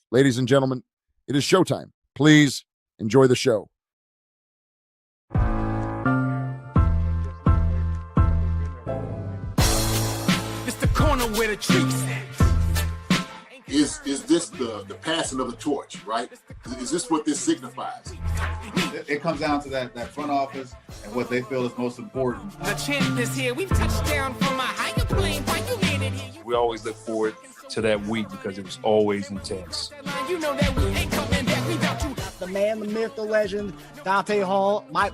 Ladies and gentlemen, it is showtime. Please enjoy the show. It's the corner where the Chiefs Is this the passing of the torch, right? Is this what this signifies? It comes down to that front office and what they feel is most important. The champ is here. We've touched down from a higher plane. Why you made it here? We always look forward to that week because it was always intense. You know that we ain't coming back. We got you. The man, the myth, the legend, Dante Hall. My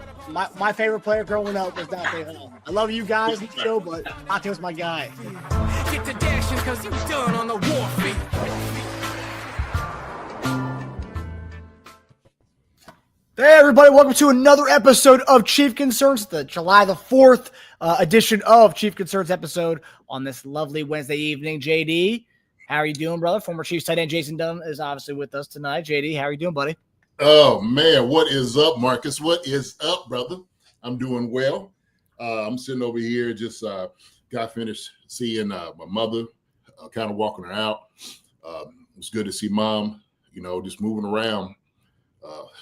favorite player growing up was Dante Hall. I love you guys in the show, but Dante was my guy. Get to dashing because you done on the warfare. Hey, everybody. Welcome to another episode of Chief Concerns, the July the 4th edition of Chief Concerns episode on this lovely Wednesday evening. JD, how are you doing, brother? Former Chiefs tight end Jason Dunn is obviously with us tonight. JD, how are you doing, buddy? Oh, man. What is up, Marcus? What is up, brother? I'm doing well. I'm sitting over here, just got finished seeing my mother, kind of walking her out. It was good to see mom, just moving around.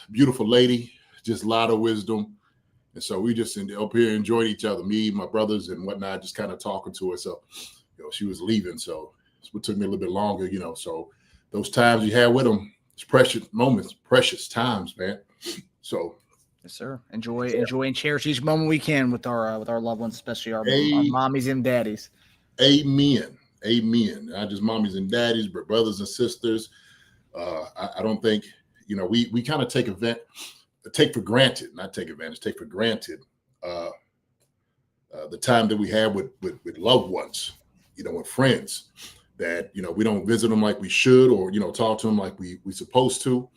Beautiful lady, just a lot of wisdom. And so we just up here enjoyed each other, me, my brothers and whatnot, just kind of talking to her. So, she was leaving. So it took me a little bit longer, So those times you had with them, it's precious moments, precious times, man. So. Yes, sir. Enjoy and cherish each moment we can with our loved ones, especially our mommies and daddies. Amen. Not just mommies and daddies, but brothers and sisters. I don't think, we kind of take for granted the time that we have with loved ones, with friends that, we don't visit them like we should or, talk to them like we supposed to.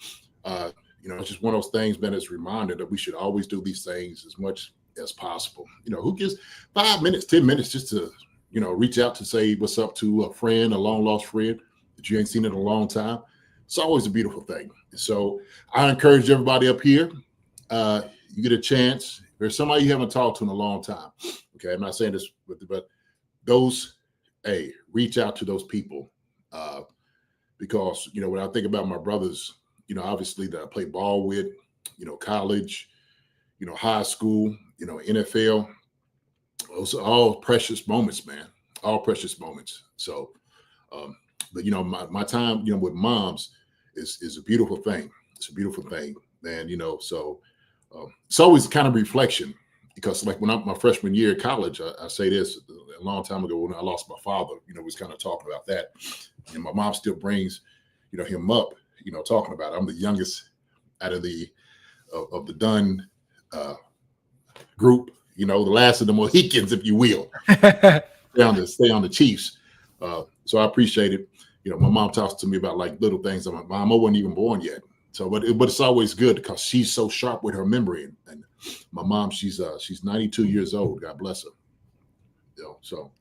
It's just one of those things, man, it's a reminder that we should always do these things as much as possible. Who gives 5 minutes, 10 minutes just to, reach out to say what's up to a friend, a long lost friend that you ain't seen in a long time. It's always a beautiful thing. So I encourage everybody up here, you get a chance. If there's somebody you haven't talked to in a long time. Okay. I'm not saying this, but reach out to those people because, when I think about my brothers, obviously that I played ball with, college, high school, NFL, those are all precious moments, man, all precious moments. So, but, my time, with moms is a beautiful thing. It's a beautiful thing, man, so it's always kind of reflection because like when I'm my freshman year of college, I say this a long time ago when I lost my father, we was kind of talking about that. And my mom still brings, him up, talking about it. I'm the youngest out of the Dunn group, the last of the Mohicans, if you will, stay on the Chiefs. So I appreciate it. My mom talks to me about like little things. My mom wasn't even born yet. So, but it's always good because she's so sharp with her memory. And my mom, she's 92 years old. God bless her. So.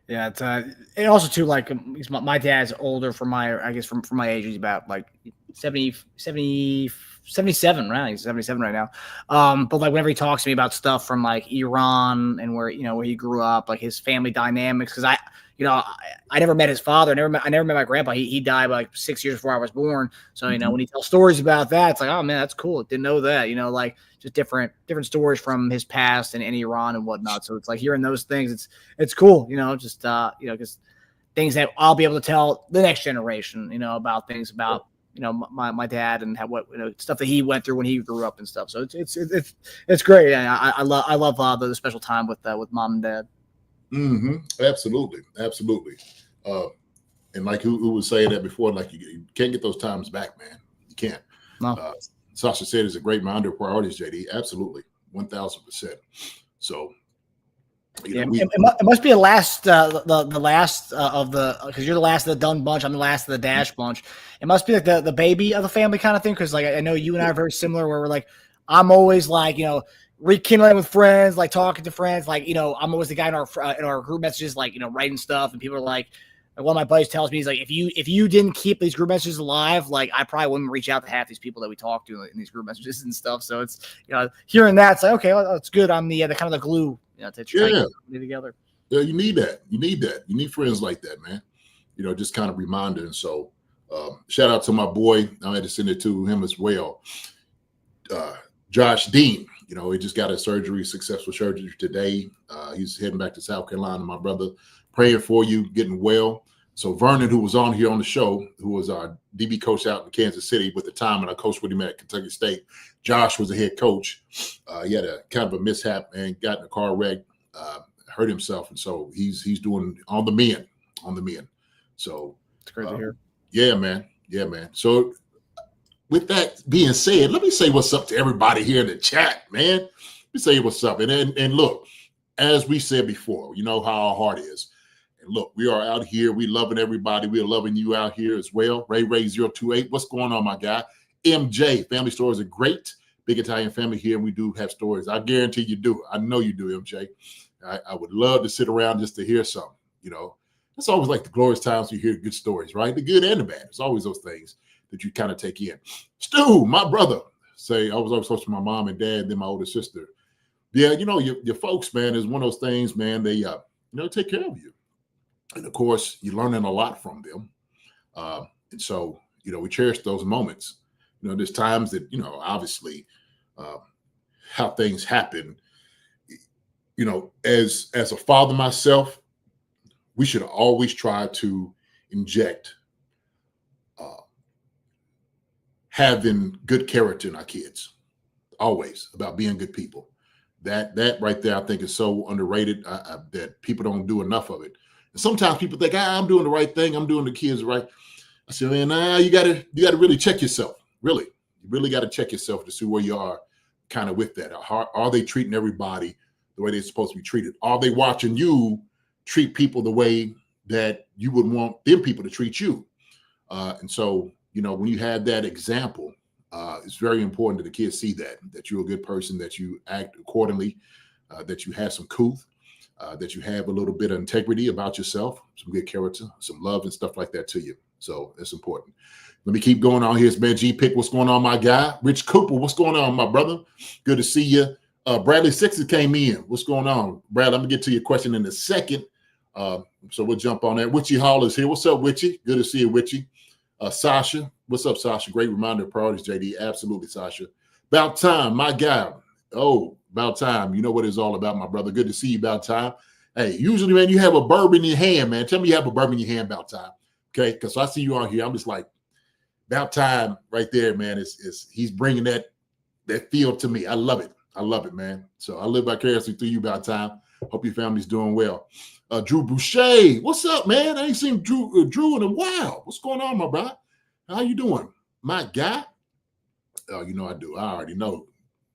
Yeah, it's and also too like my dad's older from my from my age. He's about like 77, right? He's 77 right now. But like whenever he talks to me about stuff from like Iran and where he grew up, like his family dynamics, because I never met his father. I never met my grandpa. He died like 6 years before I was born. So, when he tells stories about that, it's like, oh man, that's cool. Didn't know that, like just different stories from his past and Iran and whatnot. So it's like hearing those things, it's cool, just, because things that I'll be able to tell the next generation, about things about, my dad and stuff that he went through when he grew up and stuff. So it's great. And I love the special time with mom and dad. Mm-hmm. Absolutely. And like who was saying that before, like you can't get those times back, man. You can't. No. Sasha said it's a great reminder of priorities, JD. Absolutely. 1000%. So it must be the last the last of the because you're the last of the Dunn bunch, I'm the last of the Dash bunch. It must be like the baby of the family kind of thing, because like I know you and I are very similar where we're like, I'm always like, rekindling with friends, like talking to friends, like, I'm always the guy in our group messages, like, writing stuff, and people are like one of my buddies tells me, he's like, if you didn't keep these group messages alive, like I probably wouldn't reach out to half these people that we talk to in these group messages and stuff. So it's, hearing that, it's like, okay, well, that's good. I'm the kind of the glue, to try to get together. Yeah, you need that. You need friends like that, man. Just kind of reminder. And so, Shout out to my boy. I had to send it to him as well. Josh Dean, you know, he just got a successful surgery today. He's heading back to South Carolina. My brother, praying for you, getting well. So Vernon, who was on here on the show, who was our DB coach out in Kansas City with the time, and I coached with him at Kentucky State. Josh was a head coach. He had a kind of a mishap and got in a car wreck, hurt himself, and so he's doing on the mend. So It's great to hear. Yeah, man. So with that being said, let me say what's up to everybody here in the chat, man. Let me say what's up. And look, as we said before, you know how our heart is. And look, we are out here. We loving everybody. We are loving you out here as well. Ray028, what's going on, my guy? MJ, family stories are great. Big Italian family here. We do have stories. I guarantee you do. I know you do, MJ. I would love to sit around just to hear something, you know. It's always like the glorious times you hear good stories, right? The good and the bad. It's always those things that you kind of take in. Stu, my brother, I was always close to my mom and dad, then my older sister. Yeah, you know, your folks, man, is one of those things, man, they, take care of you. And, of course, you're learning a lot from them. And so, you know, we cherish those moments. You know, there's times that, you know, obviously how things happen. You know, as a father myself, we should always try to inject having good character in our kids. Always about being good people. That right there, I think, is so underrated that people don't do enough of it. And sometimes people think, I'm doing the right thing. I'm doing the kids right. I say, man, you gotta really check yourself. Really, you really got to check yourself to see where you are kind of with that. Are they treating everybody the way they're supposed to be treated? Are they watching you treat people the way that you would want them people to treat you? And so, you know, when you have that example, it's very important that the kids see that you're a good person, that you act accordingly, that you have some couth, that you have a little bit of integrity about yourself, some good character, some love and stuff like that to you. So it's important. Let me keep going on here. It's Man G Pick. What's going on, my guy? Rich Cooper, what's going on, my brother? Good to see you. Bradley Sixer came in. What's going on? Brad, I'm going to get to your question in a second. So we'll jump on that. Witchy Hall is here. What's up, Witchy? Good to see you, Witchy. Sasha, what's up, Sasha? Great reminder of priorities, JD. Absolutely, Sasha. About time, my guy. Oh, about time. You know what it's all about, my brother. Good to see you, about time. Hey, usually, man, you have a bourbon in your hand, man. Tell me you have a bourbon in your hand, about time. Okay, because I see you on here. I'm just like, about time right there, man. He's bringing that feel to me. I love it. I love it, man. So I live vicariously through you, about time. Hope your family's doing well. Drew Boucher, what's up, man? I ain't seen Drew in a while. What's going on, my brother? How you doing, my guy? Oh, you know I do. I already know.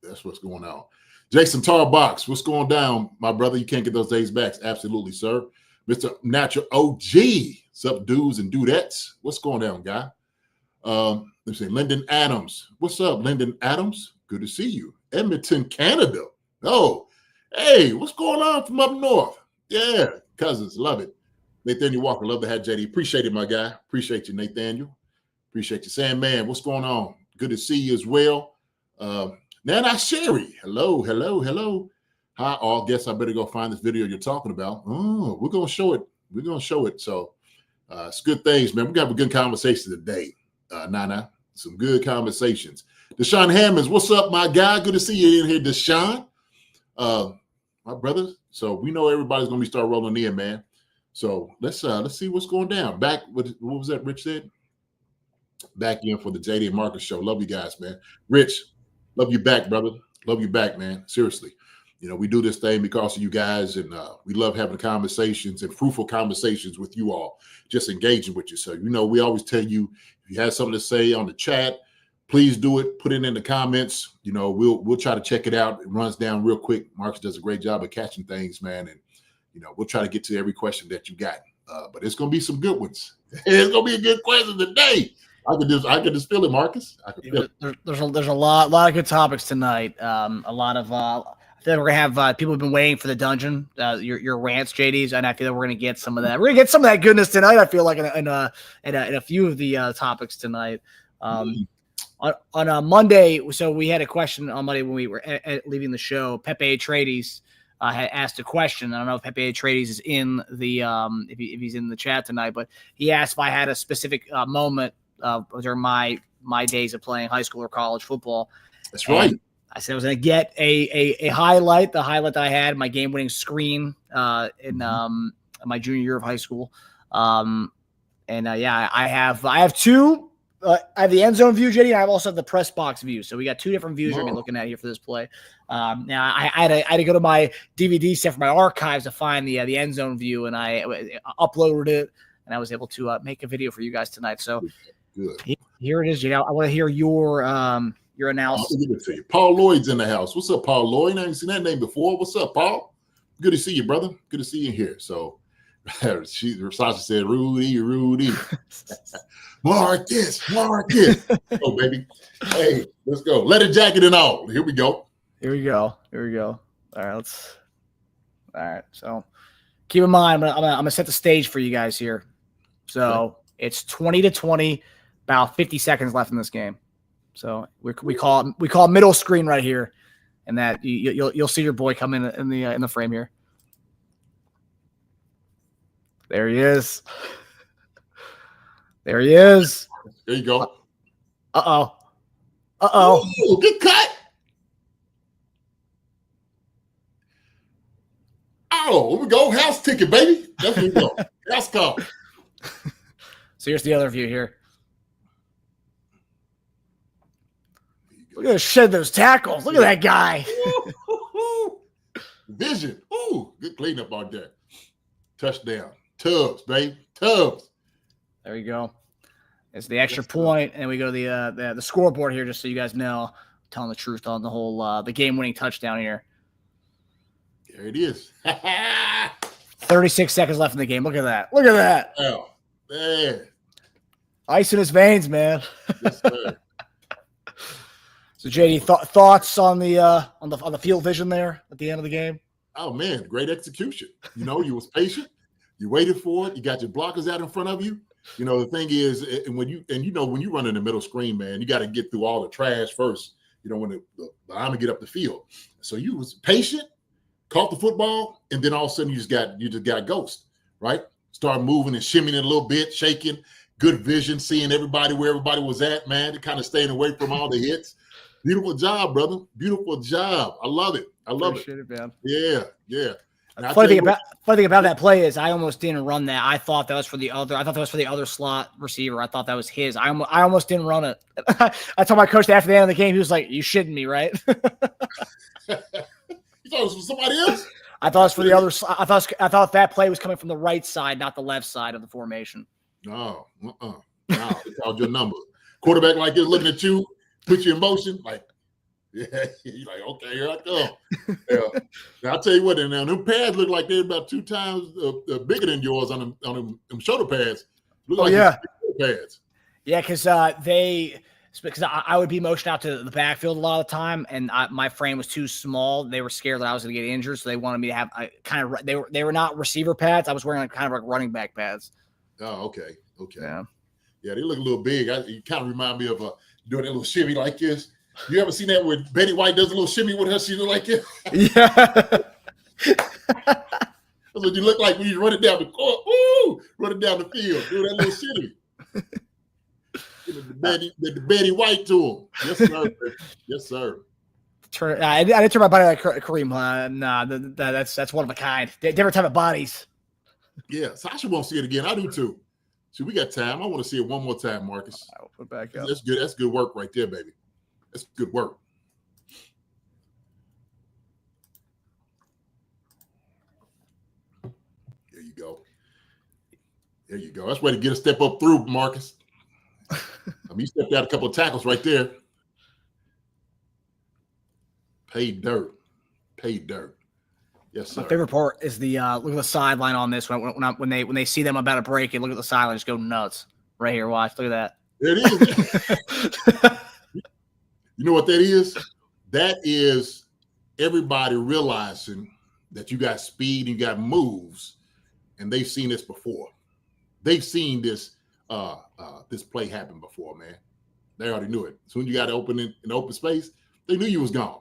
That's what's going on. Jason Tarbox, what's going down, my brother? You can't get those days back. Absolutely, sir. Mr. Natural OG, what's up, dudes and dudettes? What's going down, guy? Let's see, Lyndon Adams. What's up, Lyndon Adams? Good to see you. Edmonton, Canada. Oh, hey, what's going on from up north? Yeah, cousins, love it. Nathaniel Walker, love to have JD. Appreciate it, my guy. Appreciate you, Nathaniel. Appreciate you. Sandman, what's going on? Good to see you as well. Nana Sherry, hello. Hi, all. Guess I better go find this video you're talking about. Oh, we're going to show it. So it's good things, man. We're going to have a good conversation today, Nana. Some good conversations. Deshaun Hammonds, what's up, my guy? Good to see you in here, Deshaun. My brother. So we know everybody's going to start rolling in, man. So let's see what's going down. Back, what was that Rich said? Back in for the JD and Marcus show. Love you guys, man. Rich, love you back, brother. Love you back, man. Seriously. You know, we do this thing because of you guys, and we love having conversations and fruitful conversations with you all, just engaging with you. So, you know, we always tell you, if you have something to say on the chat, please do it. Put it in the comments. You know, we'll try to check it out. It runs down real quick. Marcus does a great job of catching things, man. And, you know, we'll try to get to every question that you got. But it's going to be some good ones. It's going to be a good question today. I could just feel it, Marcus. I can feel it. There's a lot of good topics tonight. A lot of I feel like we're gonna have people have been waiting for the dungeon, your rants, JD's, and I feel like we're gonna get some of that. We're gonna get some of that goodness tonight. I feel like in a few of the topics tonight. On Monday, so we had a question on Monday when we were leaving the show. Pepe Atreides had asked a question. I don't know if Pepe Atreides is in the if he's in the chat tonight, but he asked if I had a specific moment during my days of playing high school or college football. That's right. And I said I was going to get a highlight, the highlight that I had, my game-winning screen in my junior year of high school. I have two. I have the end zone view, JD, and I also have the press box view. So we got two different views we're going to be looking at here for this play. Now, I had to go to my DVD set for my archives to find the end zone view, and I uploaded it, and I was able to make a video for you guys tonight. So Good. Here it is, JD. I want to hear your analysis. I'll give it to you. Paul Lloyd's in the house. What's up, Paul Lloyd? I haven't seen that name before. What's up, Paul? Good to see you, brother. Good to see you here. So Sasha said, Rudy. Marcus. Oh, baby. Hey, let's go. Leather jacket and all. Here we go. All right. So keep in mind, I'm gonna set the stage for you guys here. So it's 20-20, about 50 seconds left in this game. So we call it middle screen right here, and that you'll see your boy come in the frame here. There he is. There you go. Uh-oh. Ooh, good cut. Oh, here we go. House ticket, baby. That's what we go. House call. So here's the other view here. Look at shed those tackles. Look at that guy. Vision. Ooh, good cleanup out there. Touchdown. Tubbs, baby. Tubbs. There you go. It's the extra point, and we go to the scoreboard here, just so you guys know. I'm telling the truth on the whole the game-winning touchdown here. There it is. 36 seconds left in the game. Look at that. Oh, man. Ice in his veins, man. Yes, sir. So, JD, thoughts on the field vision there at the end of the game? Oh, man, great execution. You was patient. You waited for it. You got your blockers out in front of you. The thing is, when you run in the middle screen, man, you got to get through all the trash first, when the lineman get up the field. So you was patient, caught the football, and then all of a sudden you just got a ghost, right? Start moving and shimmying a little bit, shaking, good vision, seeing everybody where everybody was at, man, kind of staying away from all the hits. Beautiful job, brother. Beautiful job. I love it. Appreciate it, man. Yeah. Funny thing about that play is I almost didn't run that. I thought that was for the other slot receiver. I thought that was his. I almost didn't run it. I told my coach after the end of the game, he was like, "You shitting me, right?" You thought it was for somebody else? I thought it was for the other. I thought that play was coming from the right side, not the left side of the formation. No, No, it's called your number. Quarterback like this looking at you, put you in motion, like. Yeah, you're like, okay, here I come. Yeah. Now, I'll tell you what, now them pads look like they're about 2 times bigger than yours on them shoulder pads. Look like yeah, pads. Yeah, because I would be motioned out to the backfield a lot of the time, and my frame was too small. They were scared that I was going to get injured, so they wanted me to have they were not receiver pads. I was wearing kind of like running back pads. Oh, okay. Yeah, they look a little big. You kind of remind me of doing a little shimmy like this. You ever seen that where Betty White does a little shimmy with her? She look like it. Yeah. That's what you look like when you run it down the court. Ooh, run it down the field. Do that little shimmy. The Betty White to him. Yes, sir. Yes, sir. I didn't turn my body like Kareem. Nah, that's one of a kind. Different type of bodies. Yeah, Sasha won't see it again. I do too. See, we got time. I want to see it one more time, Marcus. I'll put it back up. That's good. That's good work right there, baby. That's good work. There you go. There you go. That's way to get a step up through, Marcus. You stepped out a couple of tackles right there. Paid dirt. Yes, sir. My favorite part is the look at the sideline on this when they see them about to break it. Look at the sideline, just go nuts. Right here, watch. Look at that. There it is. You know what that is? That is everybody realizing that you got speed and you got moves, and they've seen this before. They've seen this this play happen before, man. They already knew it. As soon as you got open in open space, they knew you was gone.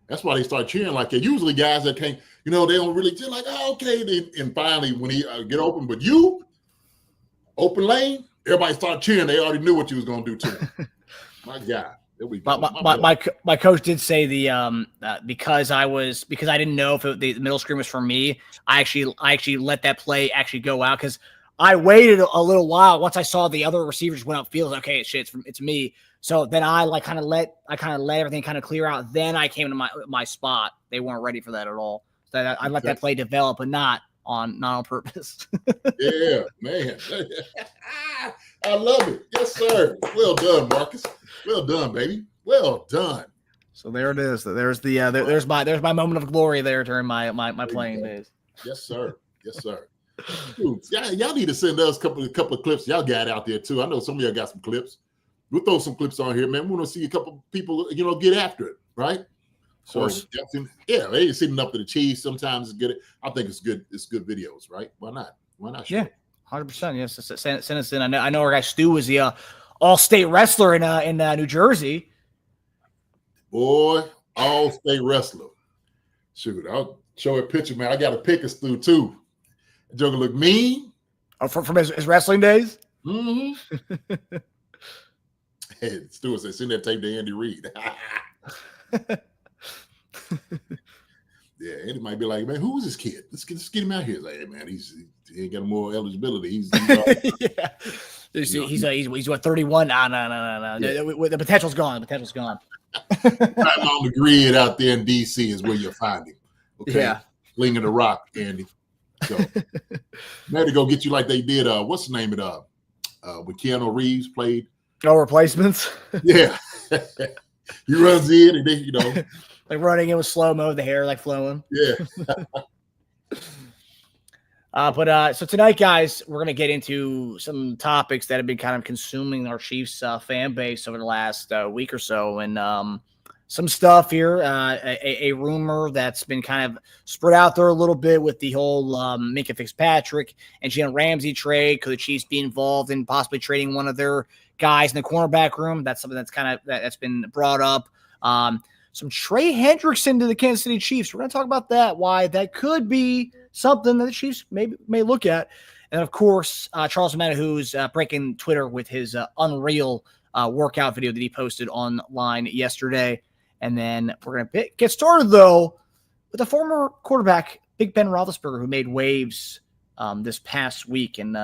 That's why they start cheering like that. Usually guys that can't, they don't really cheer like, oh, okay. And finally, when he get open, but you, open lane, Everybody started cheering. They already knew what you was going to do to him. My God. There we go. My coach did say because I didn't know if the middle screen was for me. I actually let that play actually go out because I waited a little while. Once I saw the other receivers went upfield, like, okay, shit, it's me. So then I kind of let everything kind of clear out. Then I came to my spot. They weren't ready for that at all. So I let that play develop, but not on purpose. Yeah, man. I love it. Yes, sir. Well done, Marcus. Well done, baby. Well done. So there it is. There's my moment of glory there during my playing days. Yes, sir. Yes, sir. Dude, y'all need to send us a couple of clips y'all got out there too. I know some of y'all got some clips. We'll throw some clips on here, man. We want to see a couple people, get after it, right? Of course. So, yeah, they sitting up to the Chiefs. Sometimes it's good. I think it's good. It's good videos, right? Why not? Why not? Yeah, 100%. Yes, send us in. I know our guy Stu was the all-state wrestler in New Jersey. Boy, all-state wrestler. Shoot, I'll show a picture, man. I got a pick of Stu too. The Joker look mean. Oh, from his wrestling days. Mm-hmm. Hey, Stu said, send that tape to Andy Reid. Yeah, Andy might be like, man, who is this kid? Let's get him out here. He's like, hey, man, he ain't got more eligibility. He's yeah. He's what, 31? No. Yeah. The potential's gone. The potential's gone. Right on the grid out there in D.C. is where you'll find him. Okay, yeah. Slinging the rock, Andy. So, maybe go get you like they did. What's the name of it? When Keanu Reeves played. No replacements. Yeah, he runs in and then like running in with slow mo, the hair like flowing. Yeah. So tonight, guys, we're gonna get into some topics that have been kind of consuming our Chiefs fan base over the last week or so, and some stuff here. A rumor that's been kind of spread out there a little bit with the whole Minkah Fitzpatrick and Jalen Ramsey trade. Could the Chiefs be involved in possibly trading one of their guys in the cornerback room? That's something that's been brought up. Some Trey Hendrickson to the Kansas City Chiefs. We're going to talk about that, why that could be something that the Chiefs may look at. And, of course, Charles Omenihu is breaking Twitter with his unreal workout video that he posted online yesterday. And then we're going to get started, though, with the former quarterback, Big Ben Roethlisberger, who made waves this past week. And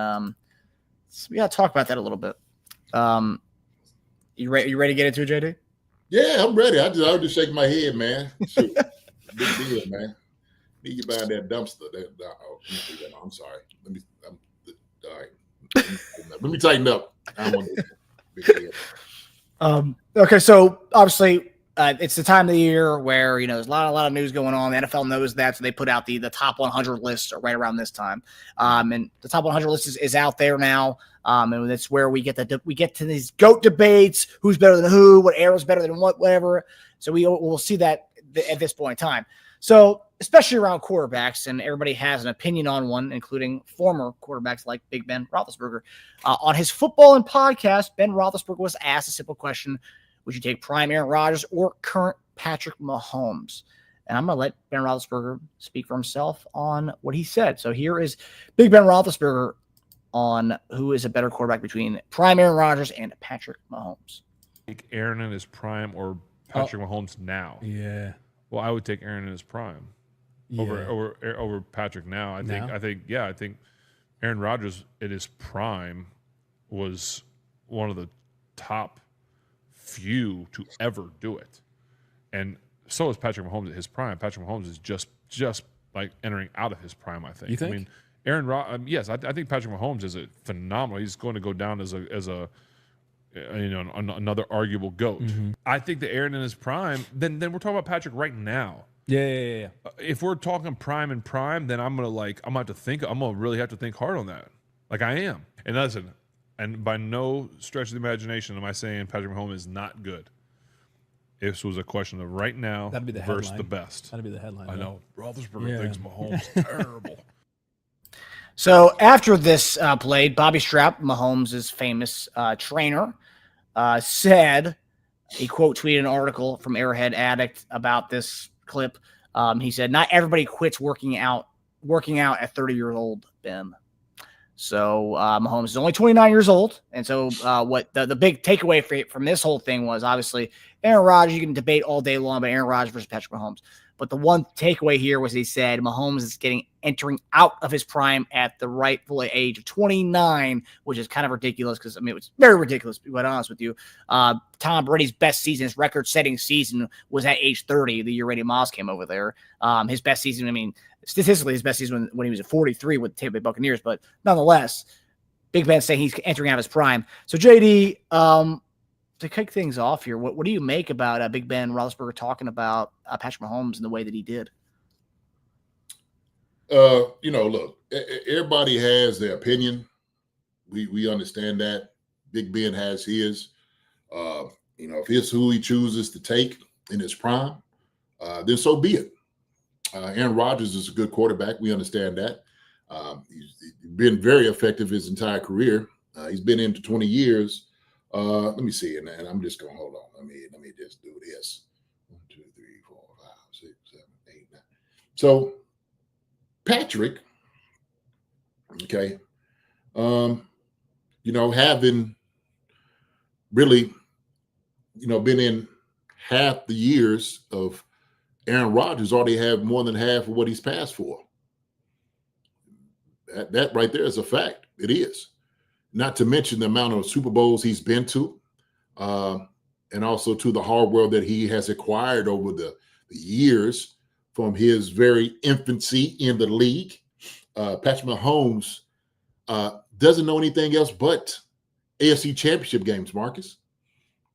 so we got to talk about that a little bit. You ready to get into it, JD? Yeah, I'm ready. I was just shaking my head, man. Shoot. Big deal, man. Need you buy that dumpster. I'm sorry. All right. Let me tighten up. I don't want to big deal. Okay, so obviously it's the time of the year where there's a lot of news going on. The NFL knows that, so they put out the top 100 list right around this time. And the top 100 list is out there now. And that's where we get to these GOAT debates. Who's better than who? What era's better than what? Whatever. So we'll see that at this point in time. So especially around quarterbacks, and everybody has an opinion on one, including former quarterbacks like Big Ben Roethlisberger. On his Football and podcast, Ben Roethlisberger was asked a simple question: would you take prime Aaron Rodgers or current Patrick Mahomes? And I'm going to let Ben Roethlisberger speak for himself on what he said. So here is Big Ben Roethlisberger on who is a better quarterback between prime Aaron Rodgers and Patrick Mahomes. Take Aaron in his prime or Patrick Mahomes now? Yeah. Well, I would take Aaron in his prime over Patrick now. I think Aaron Rodgers at his prime was one of the top few to ever do it, and so is Patrick Mahomes at his prime. Patrick Mahomes is just like entering out of his prime. I think. You think? I mean, yes, I think Patrick Mahomes is a phenomenal. He's going to go down as a another arguable GOAT. Mm-hmm. I think that Aaron in his prime. Then we're talking about Patrick right now. Yeah. If we're talking prime and prime, then I'm gonna really have to think hard on that. Like I am. And listen, and by no stretch of the imagination am I saying Patrick Mahomes is not good. This was a question of right now versus the best. That'd be the headline. I know. Roethlisberger thinks Mahomes terrible. So after this played, Bobby Strapp, Mahomes' famous trainer, said, he quote tweeted an article from Arrowhead Addict about this clip. He said, "Not everybody quits working out at 30 years old, Ben." So Mahomes is only 29 years old. And so what the big takeaway from this whole thing was, obviously, Aaron Rodgers, you can debate all day long about Aaron Rodgers versus Patrick Mahomes. But the one takeaway here was he said Mahomes is entering out of his prime at the rightful age of 29, which is kind of ridiculous because, I mean, it was very ridiculous, to be quite honest with you. Tom Brady's best season, his record-setting season, was at age 30, the year Randy Moss came over there. His best season, I mean, statistically, his best season when he was at 43 with the Tampa Bay Buccaneers, but nonetheless, Big Ben saying he's entering out of his prime. So, JD, to kick things off here, what do you make about Big Ben Roethlisberger talking about Patrick Mahomes in the way that he did? Look, everybody has their opinion. We understand that. Big Ben has his. If it's who he chooses to take in his prime, then so be it. Aaron Rodgers is a good quarterback. We understand that. He's been very effective his entire career. He's been into 20 years. Let me see, and I'm just gonna hold on. Let me just do this. 1, 2, 3, 4, 5, 6, 7, 8, 9. So Patrick, okay, having really, been in half the years of Aaron Rodgers, already have more than half of what he's passed for. That right there is a fact. It is. Not to mention the amount of Super Bowls he's been to, and also to the hard work that he has acquired over the years from his very infancy in the league. Patrick Mahomes doesn't know anything else but AFC Championship games, Marcus.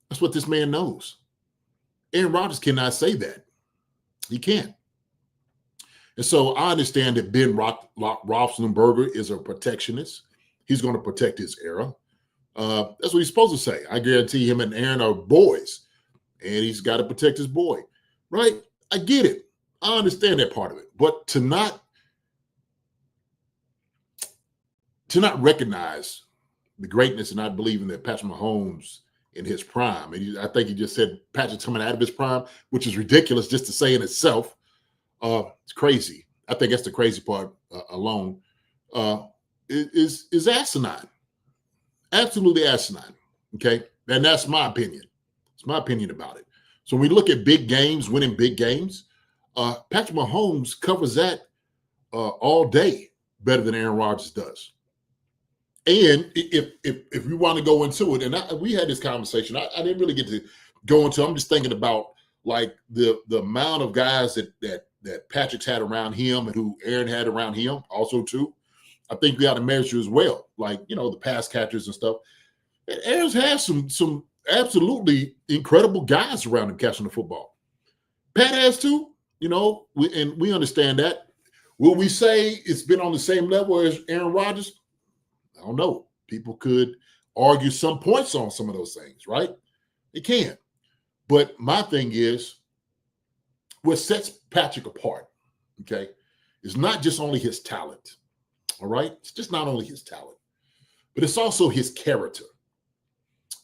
That's what this man knows. Aaron Rodgers cannot say that. He can't. And so I understand that Ben Roethlisberger is a protectionist. He's going to protect his era. That's what he's supposed to say. I guarantee him and Aaron are boys, and he's got to protect his boy, right? I get it. I understand that part of it. But to not recognize the greatness and not believing that Patrick Mahomes in his prime, and I think he just said Patrick's coming out of his prime, which is ridiculous just to say in itself. It's crazy. I think that's the crazy part alone. Is asinine. Absolutely asinine. Okay. And that's my opinion. It's my opinion about it. So when we look at big games, winning big games, Patrick Mahomes covers that all day better than Aaron Rodgers does. And if we want to go into it, and we had this conversation, I didn't really get to go into. I'm just thinking about like the amount of guys that Patrick's had around him and who Aaron had around him also too. I think we got to measure as well, like the pass catchers and stuff. And Aaron's had some absolutely incredible guys around him catching the football. Pat has too, and we understand that. Will we say it's been on the same level as Aaron Rodgers? I don't know. People could argue some points on some of those things, right? They can. But my thing is, what sets Patrick apart, okay, is not just only his talent, all right? It's just not only his talent, but it's also his character.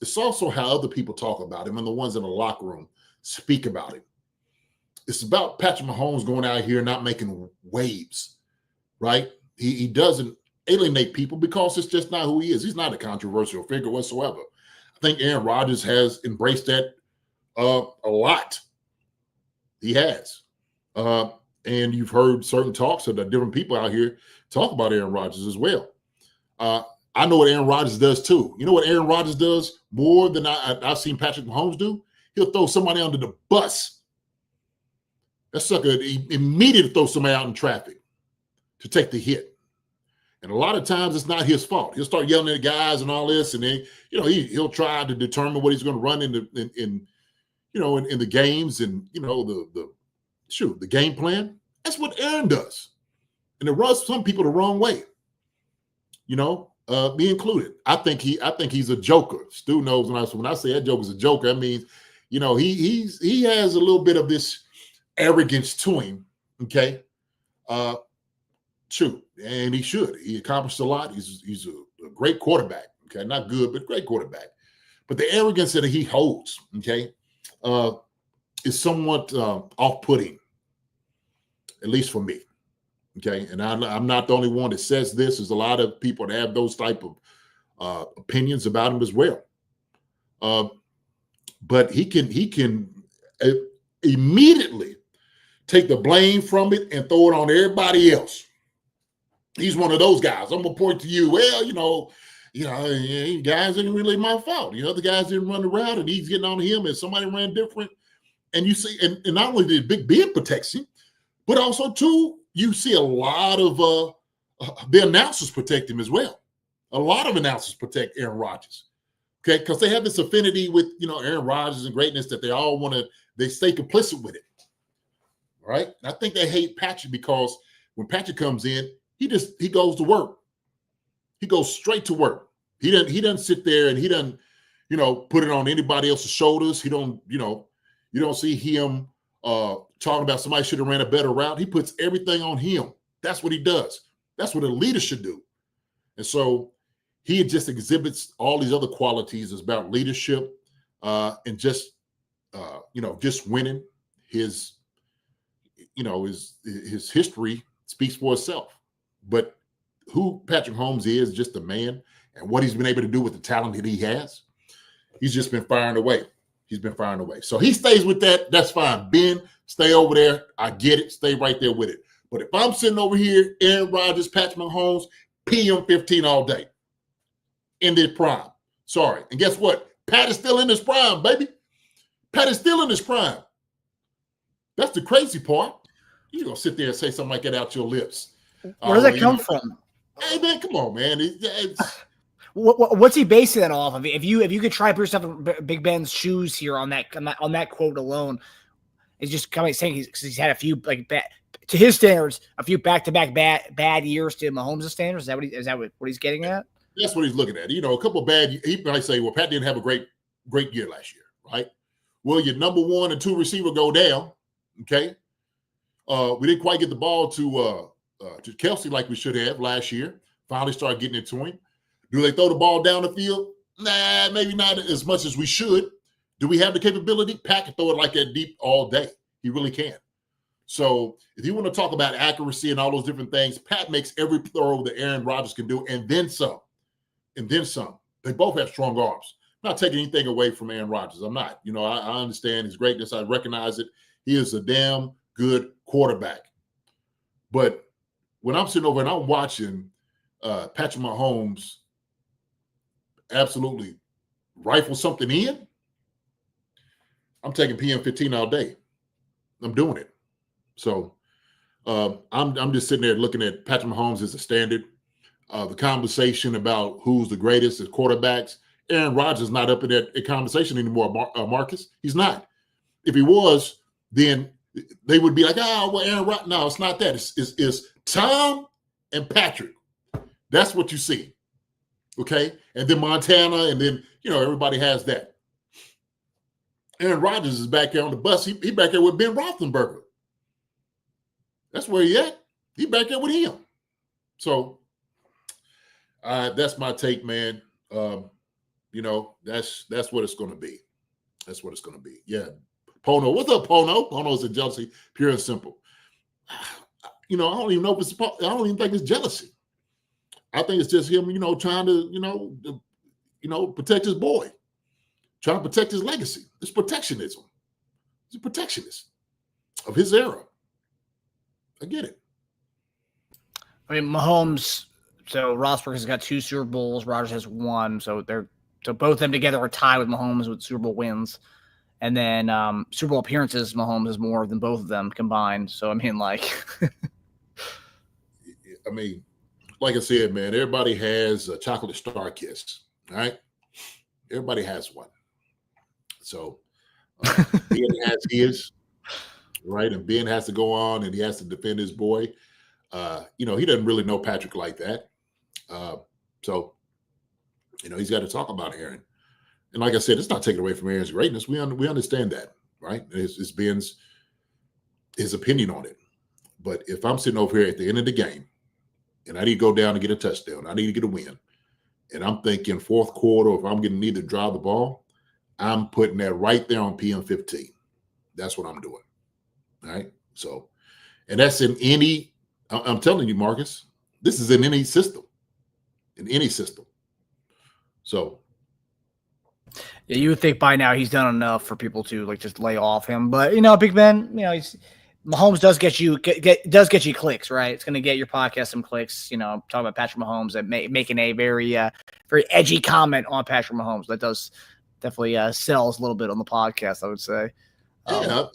It's also how other people talk about him and the ones in the locker room speak about him. It's about Patrick Mahomes going out here not making waves, right? He doesn't alienate people because it's just not who he is. He's not a controversial figure whatsoever. I think Aaron Rodgers has embraced that a lot. He has. And you've heard certain talks of the different people out here talk about Aaron Rodgers as well. I know what Aaron Rodgers does too. You know what Aaron Rodgers does more than I've seen Patrick Mahomes do? He'll throw somebody under the bus. That sucker immediately throw somebody out in traffic to take the hit. And a lot of times it's not his fault. He'll start yelling at the guys and all this, and then he'll try to determine what he's going to run in the games and the game plan. That's what Aaron does, and it rubs some people the wrong way. Me included. I think he's a joker. Stu knows when I say that joker's a joker, that means he has a little bit of this arrogance to him. Okay. True, and he should. He accomplished a lot. He's a great quarterback. Okay, not good, but great quarterback. But the arrogance that he holds, okay, is somewhat off-putting, at least for me. Okay, and I'm not the only one that says this. There's a lot of people that have those type of opinions about him as well. But he can immediately take the blame from it and throw it on everybody else. He's one of those guys. I'm gonna point to you. Well, guys ain't really my fault. The guys didn't run the route, and he's getting on him, and somebody ran different. And you see, and not only did Big Ben protect him, but also too, you see a lot of the announcers protect him as well. A lot of announcers protect Aaron Rodgers, okay, because they have this affinity with Aaron Rodgers and greatness that they all they stay complicit with it, right? And I think they hate Patrick because when Patrick comes in, he goes to work. He goes straight to work. He doesn't sit there and he doesn't put it on anybody else's shoulders. He don't you don't see him talking about somebody should have ran a better route. He puts everything on him. That's what he does. That's what a leader should do. And so he just exhibits all these other qualities about leadership and just winning. His history speaks for itself. But who Patrick Mahomes is just a man, and what he's been able to do with the talent that he has, he's just been firing away. He's been firing away. So he stays with that. That's fine. Ben, stay over there. I get it. Stay right there with it. But if I'm sitting over here, Aaron Rodgers, Patrick Mahomes, PM15 all day in their prime. Sorry. And guess what? Pat is still in his prime, baby. Pat is still in his prime. That's the crazy part. You're going to sit there and say something like that out your lips. Where does that come from? Hey, man, come on, man. What's he basing that off of? If you could try to put yourself in Big Ben's shoes here on that quote alone, it's just kind of saying he's had a few to his standards, a few back-to-back bad years to Mahomes' standards. Is that what he's getting at? That's what he's looking at. A couple of bad. He might say, "Well, Pat didn't have a great year last year, right?" Well, your number 1 and 2 receiver go down. Okay, we didn't quite get the ball to Kelsey like we should have last year. Finally started getting it to him. Do they throw the ball down the field? Nah, maybe not as much as we should. Do we have the capability? Pat can throw it like that deep all day. He really can. So if you want to talk about accuracy and all those different things, Pat makes every throw that Aaron Rodgers can do, and then some. And then some. They both have strong arms. I'm not taking anything away from Aaron Rodgers. I'm not. I understand his greatness. I recognize it. He is a damn good quarterback. But when I'm sitting over and I'm watching Patrick Mahomes absolutely rifle something in, I'm taking PM15 all day. I'm doing it. So I'm just sitting there looking at Patrick Mahomes as a standard. The conversation about who's the greatest as quarterbacks, Aaron Rodgers is not up in that conversation anymore, Marcus. He's not. If he was, then they would be like, Aaron Rodgers. No, it's not that. It's Tom and Patrick. That's what you see. Okay? And then Montana, and then, everybody has that. Aaron Rodgers is back there on the bus. He back there with Ben Roethlisberger. That's where he at. He back there with him. So that's my take, man. That's what it's going to be. That's what it's going to be. Yeah. Pono. What's up, Pono? Pono's a jealousy, pure and simple. I don't even know if I don't even think it's jealousy. I think it's just him, trying to, protect his boy, trying to protect his legacy. It's protectionism. He's a protectionist of his era. I get it. I mean, Mahomes. So Roethlisberger's got 2 Super Bowls. Rodgers has 1. So both of them together are tied with Mahomes with Super Bowl wins. And then Super Bowl appearances, Mahomes has more than both of them combined. So I mean, like I said, man, everybody has a chocolate star kiss, right? Everybody has one. So Ben has his, right? And Ben has to go on and he has to defend his boy. He doesn't really know Patrick like that. So he's got to talk about Aaron. And like I said, it's not taken away from Aaron's greatness. We understand that, right? It's Ben's his opinion on it. But if I'm sitting over here at the end of the game and I need to go down and get a touchdown, I need to get a win, and I'm thinking fourth quarter, if I'm going to need to drive the ball, I'm putting that right there on PM15. That's what I'm doing, all right? So, and that's in any I'm telling you, Marcus, this is in any system. In any system. So. Yeah, you would think by now he's done enough for people to like just lay off him. But Big Ben, Mahomes does get you clicks, right? It's going to get your podcast some clicks. Talking about Patrick Mahomes and making a very very edgy comment on Patrick Mahomes that does definitely sells a little bit on the podcast, I would say. Yeah,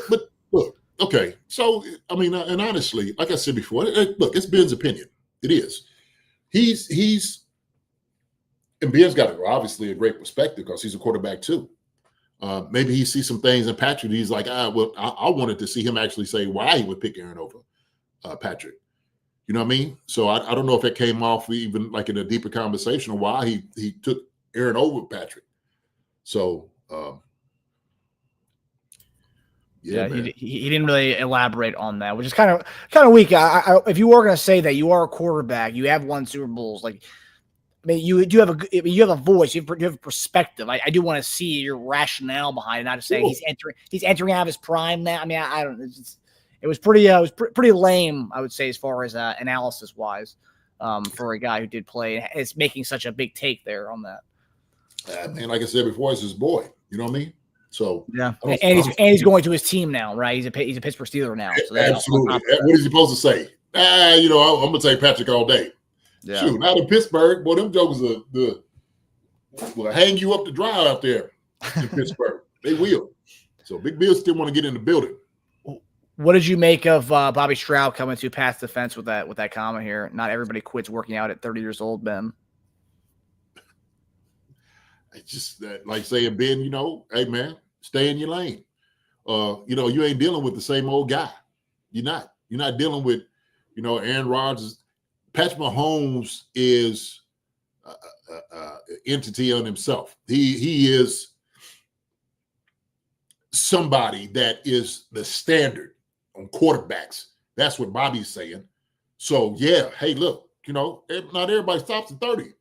but look, okay. So I mean, and honestly, like I said before, look, it's Ben's opinion. It is. He's and Ben's got obviously a great perspective because he's a quarterback too. Maybe he sees some things in Patrick. He's like, I wanted to see him actually say why he would pick Aaron over Patrick. You know what I mean? So I don't know if it came off even like in a deeper conversation of why he took Aaron over Patrick. So yeah, he didn't really elaborate on that, which is kind of weak. If you were going to say that you are a quarterback, you have won Super Bowls, like. I mean, you have a voice, you have a perspective. I do want to see your rationale behind it, not to say he's entering out of his prime now. I mean, I don't. It was pretty lame, I would say, as far as analysis wise, for a guy who did play. It's making such a big take there on that. Man, like I said before, it's his boy. You know what I mean? So yeah, and he's going to his team now, right? He's a Pittsburgh Steeler now. So absolutely. What is he supposed to say? I'm gonna take Patrick all day. Yeah. Shoot, out in Pittsburgh, boy, them jokers will hang you up to dry out there in Pittsburgh. They will. So Big Bill still want to get in the building. What did you make of Bobby Stroud coming to pass the fence with that comment here? Not everybody quits working out at 30 years old, Ben. It's just like saying, Ben, hey man, stay in your lane. You ain't dealing with the same old guy. You're not. You're not dealing with, Aaron Rodgers. Patrick Mahomes is an entity on himself. He is somebody that is the standard on quarterbacks. That's what Bobby's saying. So, yeah, hey, look, not everybody stops at 30.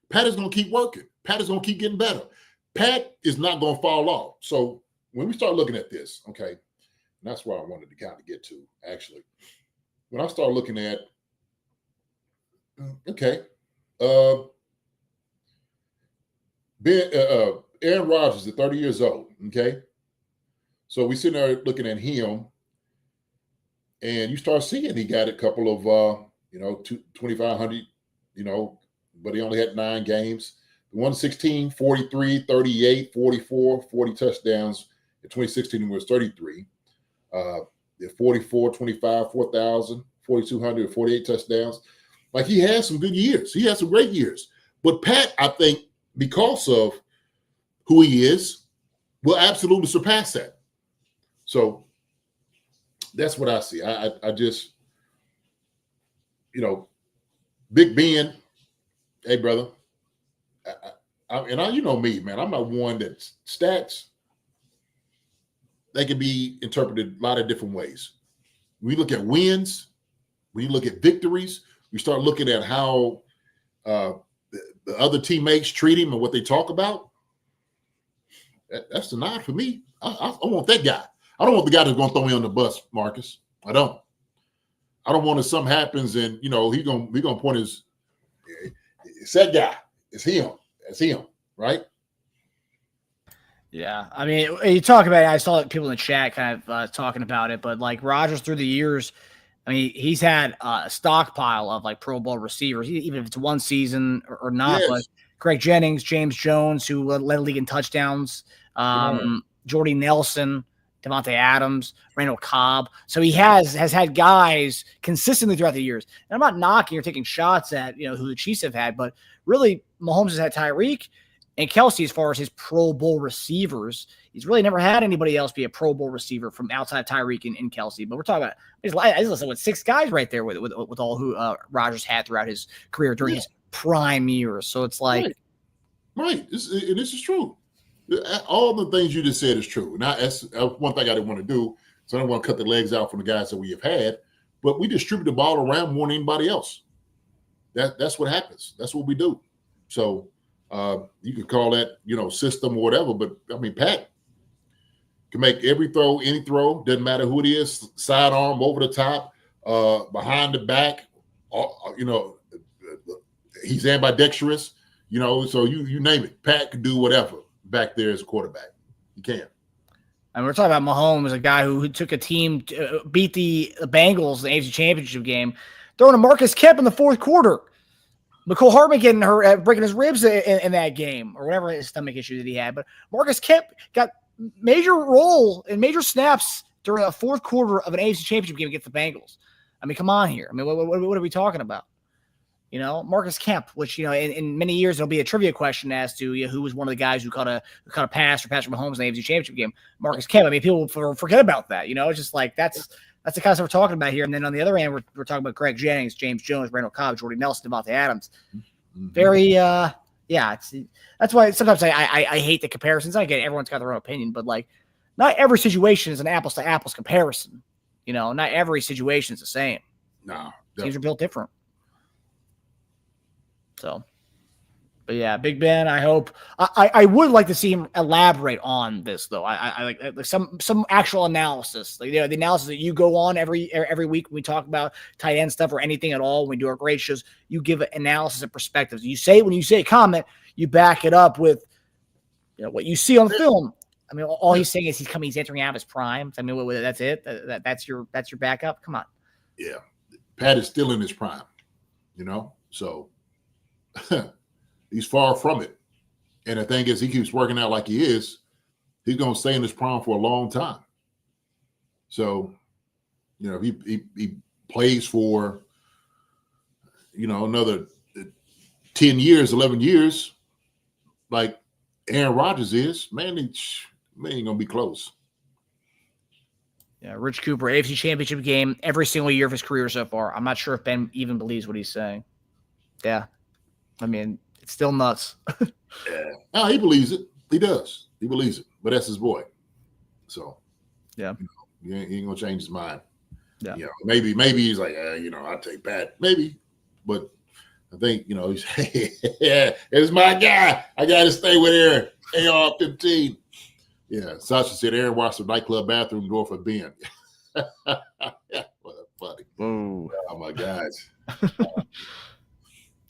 Pat is going to keep working. Pat is going to keep getting better. Pat is not going to fall off. So when we start looking at this, okay, and that's where I wanted to kind of get to, actually. When I start looking at okay. Aaron Rodgers is 30 years old. Okay. So we sitting there looking at him, and you start seeing he got a couple of 2,500, but he only had 9 games. 116, 43, 38, 44, 40 touchdowns. In 2016, he was 33. 44, 25, 4,000, 4,200, 48 touchdowns. Like, he has some good years. He has some great years. But Pat, I think, because of who he is, will absolutely surpass that. So that's what I see. I just, Big Ben, hey, brother, you know me, man. I'm not one that stats, they can be interpreted a lot of different ways. When you look at wins, when you look at victories, we start looking at how the other teammates treat him and what they talk about. That's the nod for me. I want that guy. I don't want the guy that's going to throw me on the bus, Marcus. I don't want if something happens and, he's going to point his – it's that guy. It's him. It's him, right? Yeah. I mean, you talk about it. I saw people in the chat kind of talking about it, but, like, Rodgers through the years – I mean, he's had a stockpile of like Pro Bowl receivers, even if it's one season or not. Yes. But Greg Jennings, James Jones, who led the league in touchdowns, Jordy Nelson, Devontae Adams, Randall Cobb. So he has had guys consistently throughout the years. And I'm not knocking or taking shots at who the Chiefs have had, but really Mahomes has had Tyreek and Kelsey as far as his Pro Bowl receivers. He's really never had anybody else be a Pro Bowl receiver from outside Tyreek and Kelsey. But we're talking about I just listen with 6 guys right there with all who Rodgers had throughout his career during his prime years. So it's like right. This is true. All the things you just said is true. Now that's one thing I didn't want to do. So I don't want to cut the legs out from the guys that we have had. But we distribute the ball around more than anybody else. That's what happens. That's what we do. So you could call that system or whatever. But I mean, Pat can make every throw, any throw, doesn't matter who it is, sidearm, over the top, behind the back. He's ambidextrous. So you name it. Pat could do whatever back there as a quarterback. He can. And we're talking about Mahomes, a guy who took a team to beat the Bengals in the AFC Championship game, throwing to Marcus Kemp in the fourth quarter. McCole Hardman getting hurt, breaking his ribs in that game, or whatever his stomach issue that he had. But Marcus Kemp got major role and major snaps during the fourth quarter of an AFC Championship game against the Bengals. I mean, come on here. I mean, what are we talking about? Marcus Kemp, which, in many years, there'll be a trivia question as to who was one of the guys who caught a pass for Patrick Mahomes in the AFC Championship game. Marcus Kemp. I mean, people forget about that. It's just like that's the kind of stuff we're talking about here. And then on the other end, we're talking about Greg Jennings, James Jones, Randall Cobb, Jordy Nelson, Devontae Adams. Very, that's why sometimes I hate the comparisons. I get everyone's got their own opinion, but like, not every situation is an apples to apples comparison. Not every situation is the same. No, teams are built different. So, but yeah, Big Ben, I hope I would like to see him elaborate on this though. I like some actual analysis, like the analysis that you go on every week when we talk about tight end stuff or anything at all. When we do our grade shows, you give an analysis and perspectives. When you say a comment, you back it up with what you see on film. I mean, all he's saying is he's entering out of his prime. I mean, that's it. That's your backup. Come on. Yeah, Pat is still in his prime. So. He's far from it. And the thing is, he keeps working out like he is. He's going to stay in his prime for a long time. So, if he plays for, another 10 years, 11 years, like Aaron Rodgers is, man, he ain't going to be close. Yeah, Rich Cooper, AFC Championship game every single year of his career so far. I'm not sure if Ben even believes what he's saying. Yeah. I mean, it's still nuts. Yeah. No, he believes it. He does. He believes it. But that's his boy. So, yeah. He ain't going to change his mind. Yeah. Maybe he's like, I'll take Pat. Maybe. But I think, he's, yeah, it's my guy. I got to stay with Aaron. AR-15. Yeah. Sasha said Aaron watched the nightclub bathroom door for Ben. Yeah, funny. Ooh. Oh, my gosh.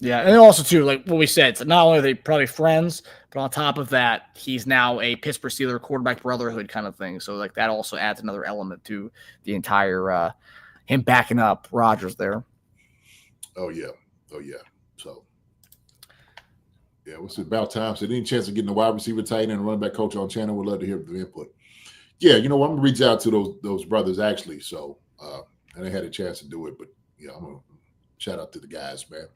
Yeah, and also, too, like what we said, so not only are they probably friends, but on top of that, he's now a Pittsburgh Steelers quarterback brotherhood kind of thing. So, like, that also adds another element to the entire him backing up Rodgers there. Oh, yeah. So, yeah, it's about time. So, any chance of getting a wide receiver tight end and running back coach on channel, we'd love to hear the input. Yeah, I'm going to reach out to those brothers, actually. So, and I had a chance to do it, but, I'm going to shout out to the guys, man.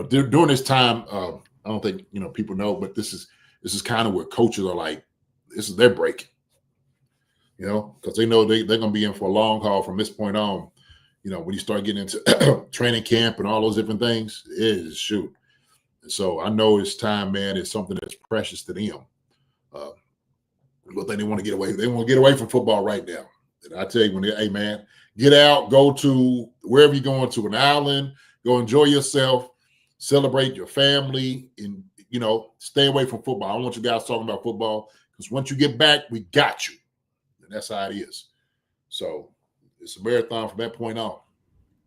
During this time, I don't think people know, but this is kind of where coaches are like, this is their break. Because they know they're going to be in for a long haul from this point on. When you start getting into training camp and all those different things, it is shoot. And so I know it's time, man. It's something that's precious to them. But they want to get away. They want to get away from football right now. And I tell you, hey man, get out, go to wherever you're going to, an island, go enjoy yourself. Celebrate your family and, stay away from football. I don't want you guys talking about football because once you get back, we got you. And that's how it is. So it's a marathon from that point on.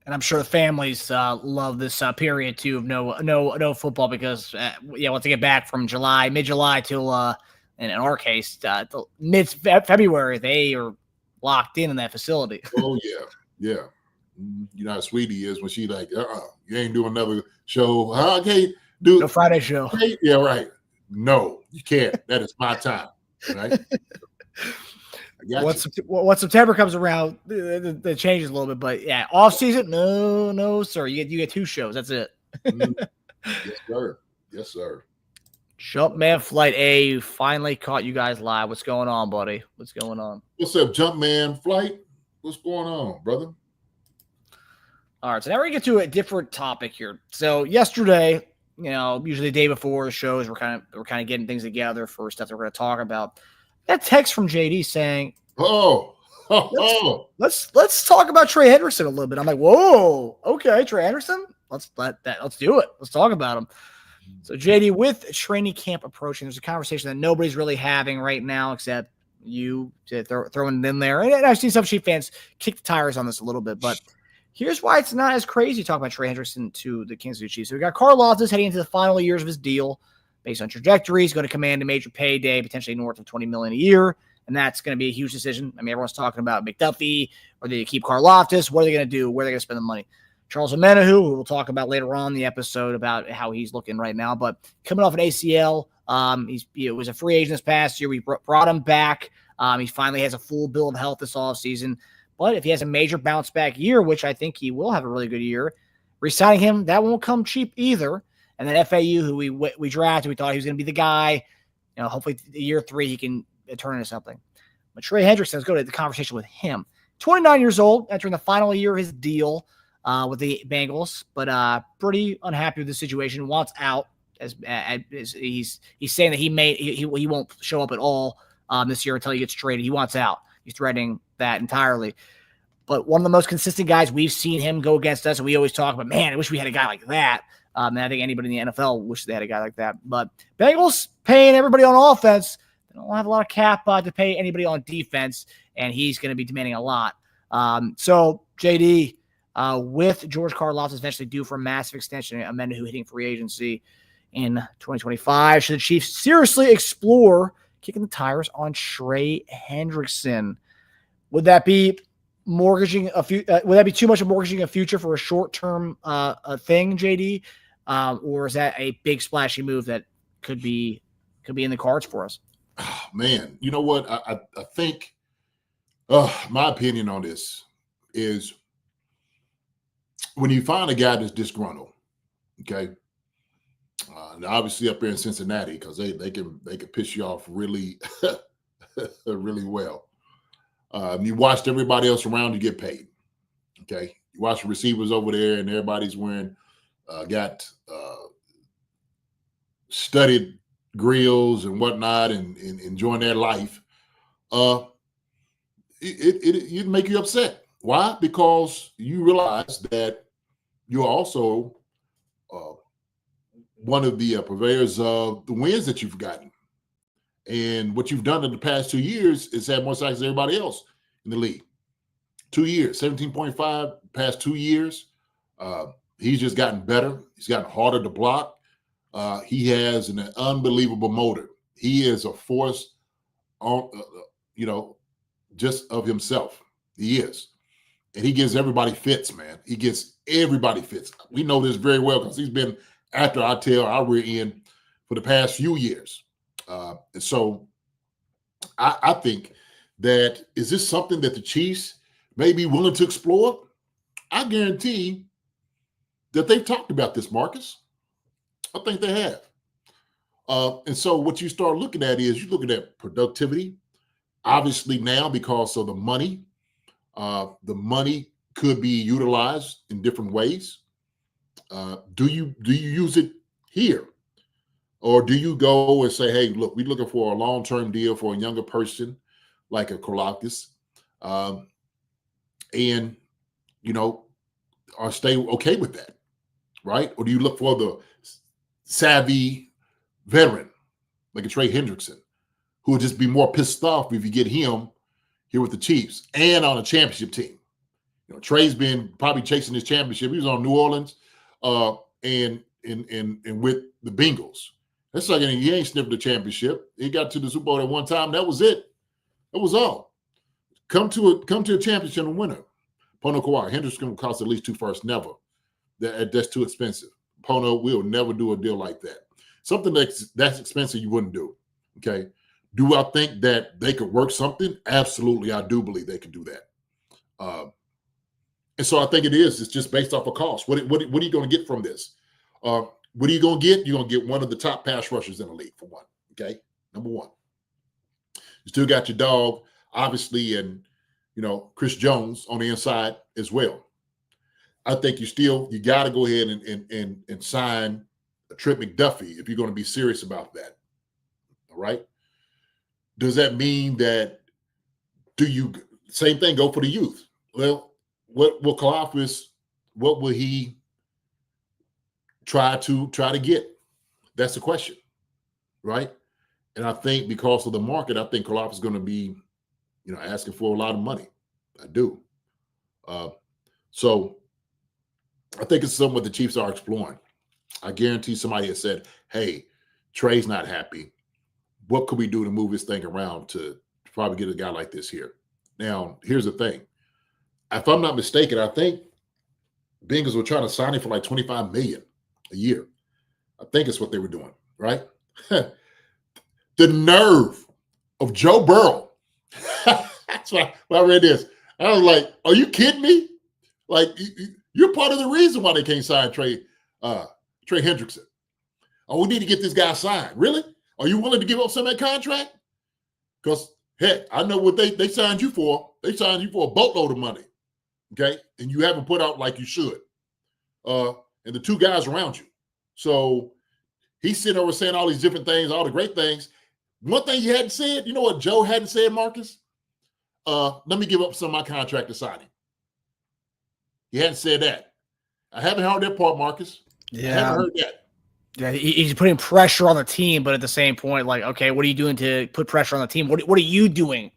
And I'm sure the families love this period, too, of no football because, once they get back from mid-July till, in our case, mid-February, they are locked in that facility. Oh, yeah. You know how sweet he is when she like, you ain't doing another show. I can't do no Friday show. Yeah, right. No, you can't. That is my time. Right. Once September comes around, the changes a little bit. But yeah, off season, no, sir. You get 2 shows. That's it. Yes, sir. Jumpman Flight A finally caught you guys live. What's going on, buddy? What's going on? What's up, Jumpman Flight? What's going on, brother? All right, so now we're going to get to a different topic here. So yesterday, usually the day before the shows, we're kind of getting things together for stuff that we're going to talk about. That text from JD saying, let's talk about Trey Hendrickson a little bit. I'm like, whoa, okay, Trey Hendrickson, let's do it. Let's talk about him. So JD, with training camp approaching, there's a conversation that nobody's really having right now except you throwing it in there. And I've seen some Chiefs fans kick the tires on this a little bit, but Here's why it's not as crazy to talk about Trey Hendrickson to the Kansas City Chiefs. So we got Karlaftis heading into the final years of his deal. Based on trajectory, he's going to command a major payday, potentially north of $20 million a year, and that's going to be a huge decision. I mean, everyone's talking about McDuffie, or they keep Karlaftis. What are they going to do? Where are they going to spend the money? Charles Omenihu, who we'll talk about later on in the episode about how he's looking right now, but coming off an ACL, he was a free agent this past year. We brought him back. He finally has a full bill of health this offseason. But if he has a major bounce back year, which I think he will have a really good year, re-signing him, that won't come cheap either. And then FAU, who we drafted, we thought he was going to be the guy. Hopefully year 3 he can turn into something. But Trey Hendrickson, let's go to the conversation with him. 29 years old, entering the final year of his deal with the Bengals, but pretty unhappy with the situation. Wants out. As he's saying that he won't show up at all this year until he gets traded. He wants out. He's threatening that entirely. But one of the most consistent guys we've seen him go against us, and we always talk about, man, I wish we had a guy like that. And I think anybody in the NFL wishes they had a guy like that. But Bengals paying everybody on offense. They don't have a lot of cap to pay anybody on defense, and he's going to be demanding a lot. So, JD, with George Karlaftis eventually due for a massive extension, Omenihu hitting free agency in 2025, should the Chiefs seriously explore kicking the tires on Trey Hendrickson? Would that be mortgaging would that be too much of mortgaging a future for a short-term thing, JD? Or is that a big splashy move that could be in the cards for us? Oh, man, you know what? I think my opinion on this is when you find a guy that's disgruntled, okay, and obviously up there in Cincinnati, because they can piss you off really really well. You watched everybody else around you get paid. Okay, you watch the receivers over there, and everybody's wearing got studded grills and whatnot, and enjoying their life. It'd make you upset. Why? Because you realize that you're also one of the purveyors of the wins that you've gotten. And what you've done in the past 2 years is have more sacks than everybody else in the league. 2 years, 17.5 past 2 years. He's just gotten better. He's gotten harder to block. He has an unbelievable motor. He is a force on, just of himself. He is. And he gives everybody fits, man. He gets everybody fits. We know this very well because he's been after our tail, our rear end for the past few years. And so I think that, is this something that the Chiefs may be willing to explore? I guarantee that they've talked about this, Marcus. I think they have. And so what you start looking at is you're looking at productivity. Obviously now, because of the money could be utilized in different ways. Do you use it here? Or do you go and say, hey, look, we're looking for a long-term deal for a younger person like a Karlaftis, and, or stay okay with that, right? Or do you look for the savvy veteran like a Trey Hendrickson, who would just be more pissed off if you get him here with the Chiefs and on a championship team? Trey's been probably chasing his championship. He was on New Orleans and with the Bengals. That's like he ain't sniffed the championship. He got to the Super Bowl at one time. That was it. That was all. Come to a championship and winner. Pono Kawhi. Hendrickson will cost at least 2 firsts. Never. That's too expensive. Pono will never do a deal like that. Something that's expensive you wouldn't do. Okay. Do I think that they could work something? Absolutely, I do believe they could do that. And so I think it is. It's just based off of cost. What are you going to get from this? What are you going to get? You're going to get one of the top pass rushers in the league, for one. Okay, number one. You still got your dog, obviously, and Chris Jones on the inside as well. I think you got to go ahead and sign a Trent McDuffie if you're going to be serious about that. All right. Does that mean that same thing, go for the youth? Well, what will Karlaftis, what will he try to get? That's the question, right? And I think because of the market, I think Karlaftis is going to be, asking for a lot of money. I do. So I think it's something what the Chiefs are exploring. I guarantee somebody has said, hey, Trey's not happy. What could we do to move this thing around to probably get a guy like this here? Now, here's the thing. If I'm not mistaken, I think Bengals were trying to sign him for like $25 million a year. I think it's what they were doing, right? The nerve of Joe Burrow. That's why when I read this, I was like, are you kidding me? Like, you're part of the reason why they can't sign Trey Hendrickson. Oh, we need to get this guy signed. Really? Are you willing to give up some of that contract? Because, heck, I know what they signed you for. They signed you for a boatload of money, okay? And you haven't put out like you should. And the two guys around you. So he's sitting over saying all these different things, all the great things. One thing he hadn't said, you know what Joe hadn't said, Marcus? Let me give up some of my contract to sign him. He hadn't said that. I haven't heard that part, Marcus. Yeah. I haven't heard that. Yeah, he's putting pressure on the team, but at the same point, like, okay, what are you doing to put pressure on the team? What are you doing?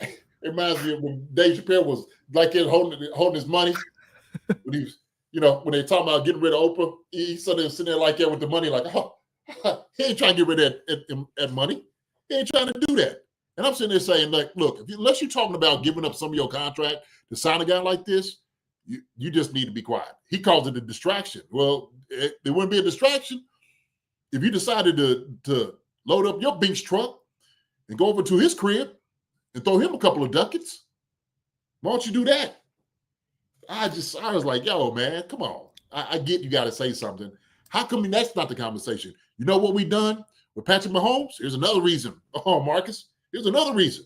It reminds me of when Dave Chappelle was like holding his money. When he was, when they talking about getting rid of Oprah, he's sitting there like that with the money, like, oh, he ain't trying to get rid of that money. He ain't trying to do that. And I'm sitting there saying, like, look, unless you're talking about giving up some of your contract to sign a guy like this, you just need to be quiet. He calls it a distraction. Well, there wouldn't be a distraction if you decided to load up your Binks truck and go over to his crib and throw him a couple of ducats. Why don't you do that? I was like, yo, man, come on. I get you got to say something. How come that's not the conversation? You know what we done with Patrick Mahomes? Here's another reason. Oh, Marcus, here's another reason.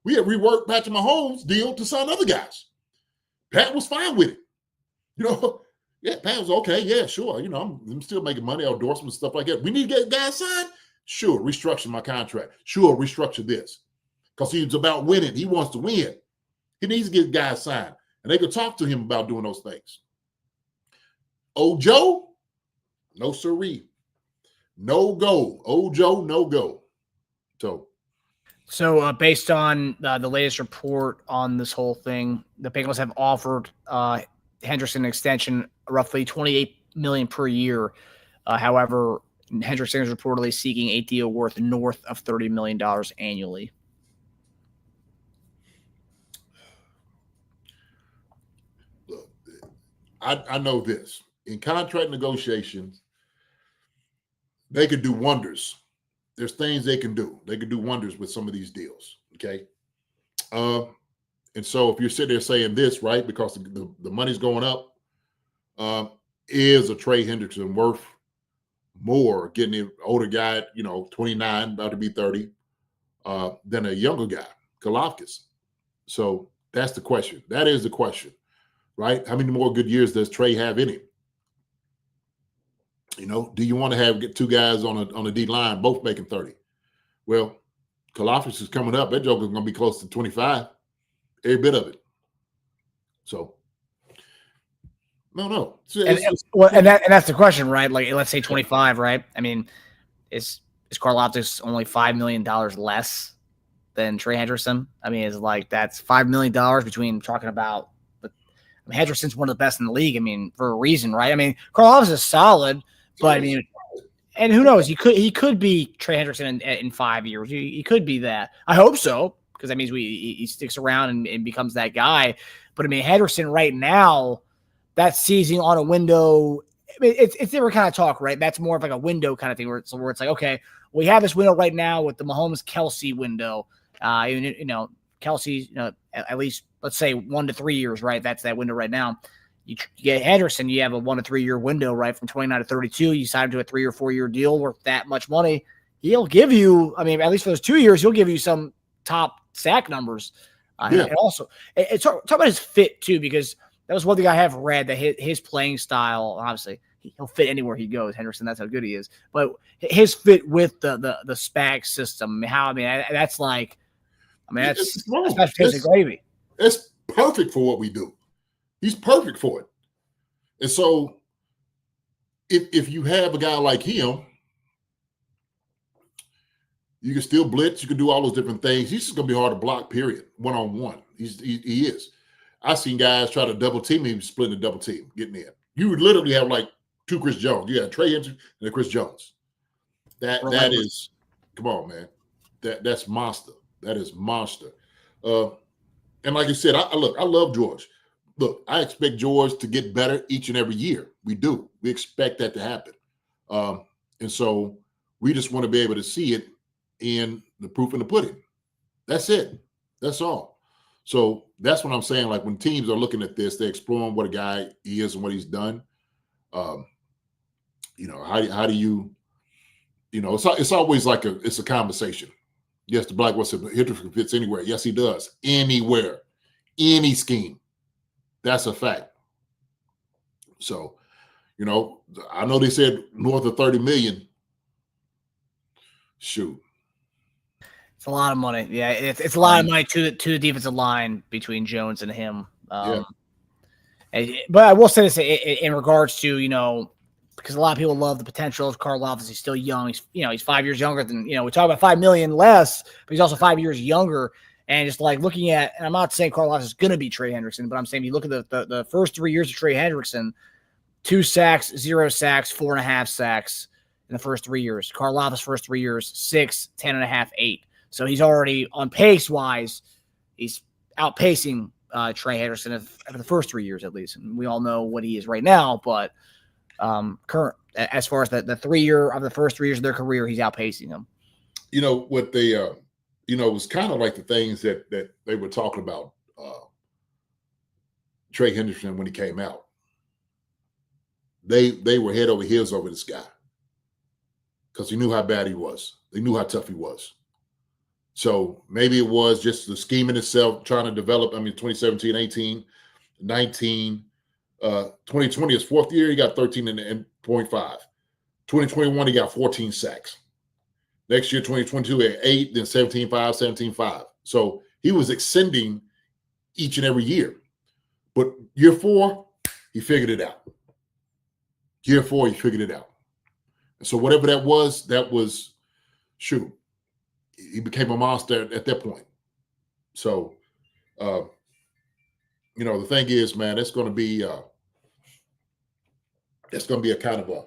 We have reworked Patrick Mahomes' deal to sign other guys. Pat was fine with it. Yeah, Pat was okay. Yeah, sure. I'm still making money, endorsements, stuff like that. We need to get guys signed? Sure, restructure my contract. Sure, restructure this. Because he's about winning. He wants to win. He needs to get guys signed. And they could talk to him about doing those things. Old Joe? No siree. No go. Old Joe, no go. So based on the latest report on this whole thing, the Bengals have offered Hendrickson an extension, roughly $28 million per year. However, Hendrickson is reportedly seeking a deal worth north of $30 million annually. Look, I know this. In contract negotiations, they could do wonders. There's things they can do. They could do wonders with some of these deals, okay? And so if you're sitting there saying this, right, because the money's going up, is a Trey Hendrickson worth more getting an older guy, 29, about to be 30, than a younger guy, Karlaftis? So that's the question. That is the question, right? How many more good years does Trey have in him? Do you want to get two guys on a D line, both making 30? Well, Karlaftis is coming up. That joker is going to be close to 25, every bit of it. So, no. And that's the question, right? Like, let's say 25, right? I mean, is Karlaftis only $5 million less than Trey Hendrickson? I mean, it's like that's $5 million between talking about. Hendrickson's one of the best in the league. I mean, for a reason, right? I mean, Karlaftis is solid. But I mean, and who knows? He could be Trey Hendrickson in 5 years. He could be that. I hope so, because that means he sticks around and becomes that guy. But I mean, Hendrickson right now, that's seizing on a window. I mean, it's different kind of talk, right? That's more of like a window kind of thing where it's like, okay, we have this window right now with the Mahomes-Kelsey window. Kelsey, at least let's say 1 to 3 years, right? That's that window right now. You get Hendrickson, you have a 1 to 3 year window, right? From 29 to 32, you sign him to a 3 or 4 year deal worth that much money. He'll give you, I mean, at least for those 2 years, he'll give you some top sack numbers. And also, talk about his fit too, because that was one thing I have read, that his playing style, obviously, he'll fit anywhere he goes. Hendrickson, that's how good he is. But his fit with the SPAG system, that's like, that's gravy. It's perfect for what we do. He's perfect for it. And so if you have a guy like him, you can still blitz. You can do all those different things. He's just going to be hard to block, period, one-on-one. He is. I've seen guys try to double team him, splitting the double team, getting in. You would literally have like two Chris Jones. You got Trey Hendrickson and a Chris Jones. That is, come on, man. That's monster. That is monster. And like I said, I love George. Look, I expect George to get better each and every year. We do. We expect that to happen. And so we just want to be able to see it in the proof in the pudding. That's it. That's all. So that's what I'm saying. Like when teams are looking at this, they're exploring what a guy is and what he's done. How do you, it's always like it's a conversation. Yes, the Black said Hendrickson fits anywhere. Yes, he does. Anywhere, any scheme. That's a fact. So, I know they said north of 30 million. Shoot. It's a lot of money. Yeah, it's a lot of money to the defensive line between Jones and him. But I will say this in regards to, because a lot of people love the potential of Karlaftis. He's still young. He's 5 years younger than, we talk about $5 million less, but he's also 5 years younger. And just like looking at, and I'm not saying Karlaftis is going to be Trey Hendrickson, but I'm saying you look at the first 3 years of Trey Hendrickson, 2 sacks, 0 sacks, 4.5 sacks in the first 3 years. Karlaftis first 3 years, 6, 10.5, 8. So he's already on pace wise. He's outpacing Trey Hendrickson for the first 3 years at least. And we all know what he is right now, but current as far as the 3 year of the first 3 years of their career, he's outpacing him. What they it was kind of like the things that they were talking about Trey Hendrickson when he came out. They were head over heels over this guy because he knew how bad he was. They knew how tough he was. So maybe it was just the scheme in itself, trying to develop. 2017, 18, 19, 2020, his fourth year, he got 13.5. 2021, he got 14 sacks. Next year, 2022, he had 8, then 17.5, 17.5. So he was extending each and every year. But year 4, he figured it out. Year 4, he figured it out. And so whatever that was, shoot, he became a monster at that point. So, the thing is, man, it's going to be a kind of a,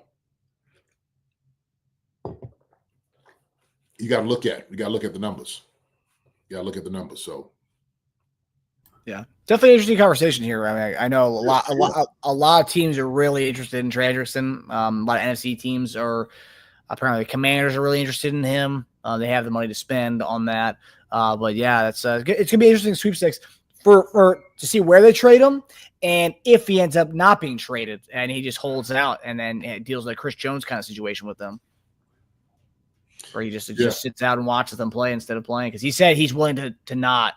you got to look at the numbers. You got to look at the numbers. So, yeah, definitely an interesting conversation here. I know a lot of teams are really interested in Trey Hendrickson. A lot of NFC teams are, apparently the Commanders are really interested in him. They have the money to spend on that. But yeah, it's gonna be interesting sweepstakes for to see where they trade him and if he ends up not being traded and he just holds out and then it deals like Chris Jones kind of situation with them. Where he just sits out and watches them play instead of playing. Because he said he's willing to not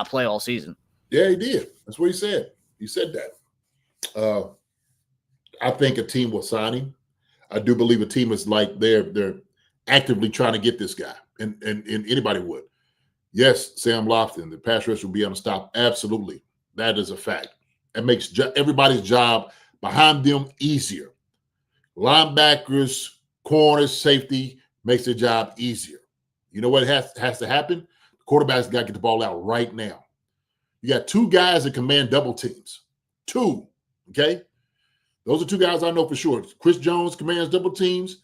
play all season. Yeah, he did. That's what he said. He said that. I think a team will sign him. I do believe a team is like they're actively trying to get this guy, and anybody would. Yes, Sam Lofton, the pass rush will be on the stop. Absolutely, that is a fact. It makes everybody's job behind them easier. Linebackers, corners, safety makes their job easier. You know what has to happen? The quarterback's got to get the ball out right now. You got 2 guys that command double teams. 2, okay? Those are 2 guys I know for sure. Chris Jones commands double teams.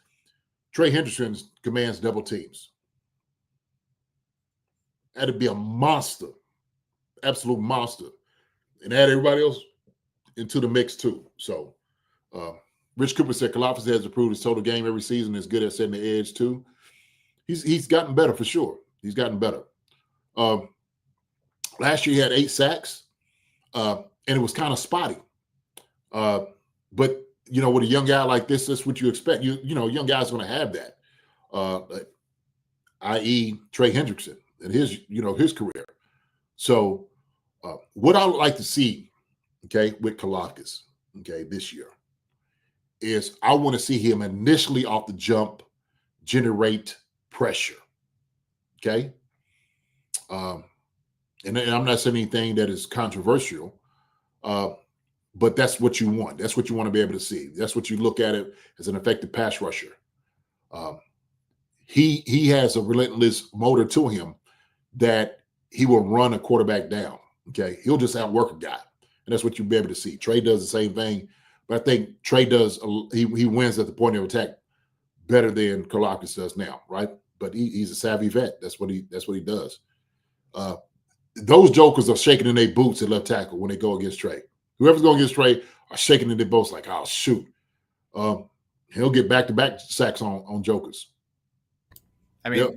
Trey Hendrickson commands double teams. That'd be a monster, absolute monster. And add everybody else into the mix too. So Rich Cooper said Karlaftis has improved his total game every season, is good at setting the edge too. He's gotten better for sure. He's gotten better. Last year he had 8 sacks, and it was kind of spotty. But with a young guy like this, that's what you expect. Young guy's going to have that, i.e. Trey Hendrickson and his career. So what I would like to see, with Karlaftis, this year, is I want to see him initially off the jump generate pressure, and I'm not saying anything that is controversial, but that's what you want. That's what you want to be able to see. That's what you look at it as an effective pass rusher. He has a relentless motor to him that he will run a quarterback down. He'll just outwork a guy, and that's what you'll be able to see. Trey does the same thing, But I think Trey does. He wins at the point of attack better than Karlaftis does now, right? But he's a savvy vet. That's what he does. Those jokers are shaking in their boots at left tackle when they go against Trey. Whoever's going against Trey are shaking in their boots like, oh, shoot. He'll get back-to-back sacks on jokers. I mean,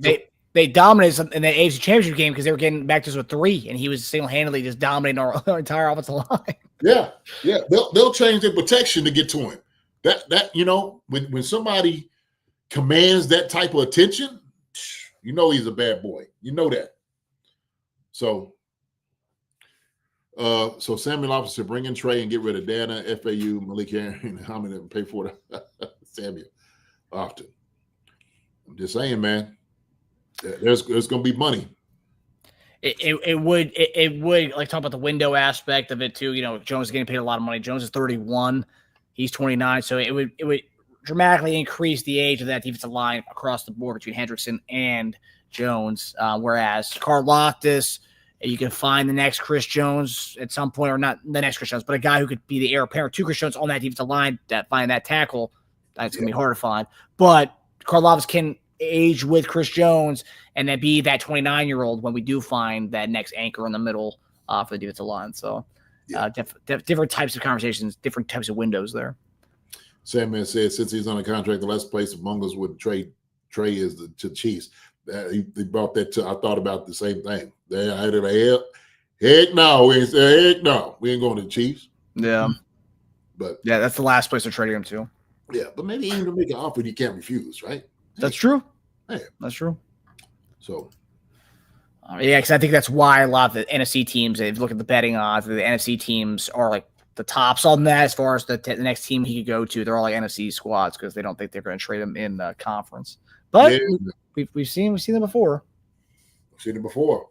they dominated in the AFC Championship game because they were getting back to us with 3, and he was single-handedly just dominating our entire offensive line. Yeah. They'll change their protection to get to him. That when somebody commands that type of attention, you know he's a bad boy. You know that. So Samuel Officer, bring in Trey and get rid of Dana, FAU, Malik Aaron, how many of them pay for it? Samuel often. I'm just saying, man. There's going to be money. It would like talk about the window aspect of it too. You know, Jones is getting paid a lot of money. Jones is 31, he's 29, so it would dramatically increase the age of that defensive line across the board between Hendrickson and Jones. Whereas Karlaftis, you can find the next Chris Jones at some point, or not the next Chris Jones, but a guy who could be the heir apparent to Chris Jones on that defensive line. That find that tackle, that's gonna be hard to find. But Karlaftis can age with Chris Jones and then be that 29-year-old when we do find that next anchor in the middle for the defensive line. So different types of conversations, different types of windows there. Sandman said since he's on a contract, the last place among us would trade Trey is the Chiefs. He brought that to. I thought about the same thing. Heck no, we ain't going to the Chiefs. Yeah, but that's the last place they're trading him to. Yeah, but maybe even to make an offer you can't refuse, right? That's true. Hey. That's true. So, because I think that's why a lot of the NFC teams, if you look at the betting odds, the NFC teams are like the tops on that as far as the next team he could go to. They're all like NFC squads because they don't think they're going to trade him in the conference. But we've seen them before. We've seen it before.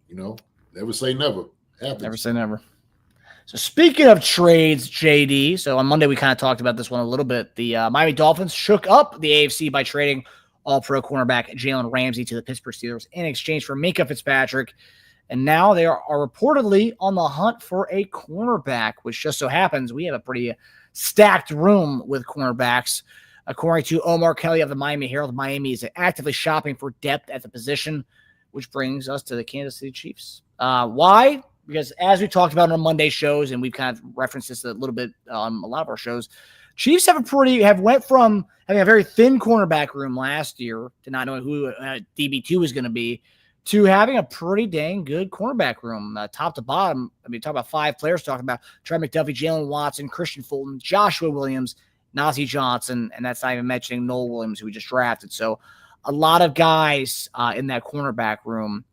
Never say never. Happens. Never say never. So speaking of trades, JD, so on Monday we kind of talked about this one a little bit. The Miami Dolphins shook up the AFC by trading all-pro cornerback Jalen Ramsey to the Pittsburgh Steelers in exchange for Minkah Fitzpatrick. And now they are reportedly on the hunt for a cornerback, which just so happens we have a pretty stacked room with cornerbacks. According to Omar Kelly of the Miami Herald, Miami is actively shopping for depth at the position, which brings us to the Kansas City Chiefs. Why? Because as we talked about on Monday shows, and we've kind of referenced this a little bit on a lot of our shows, Chiefs have went from having a very thin cornerback room last year to not knowing who DB2 is going to be to having a pretty dang good cornerback room, top to bottom. I mean, talk about 5 players talking about Trey McDuffie, Jalen Watson, Christian Fulton, Joshua Williams, Najee Johnson, and that's not even mentioning Noel Williams, who we just drafted. So a lot of guys in that cornerback room.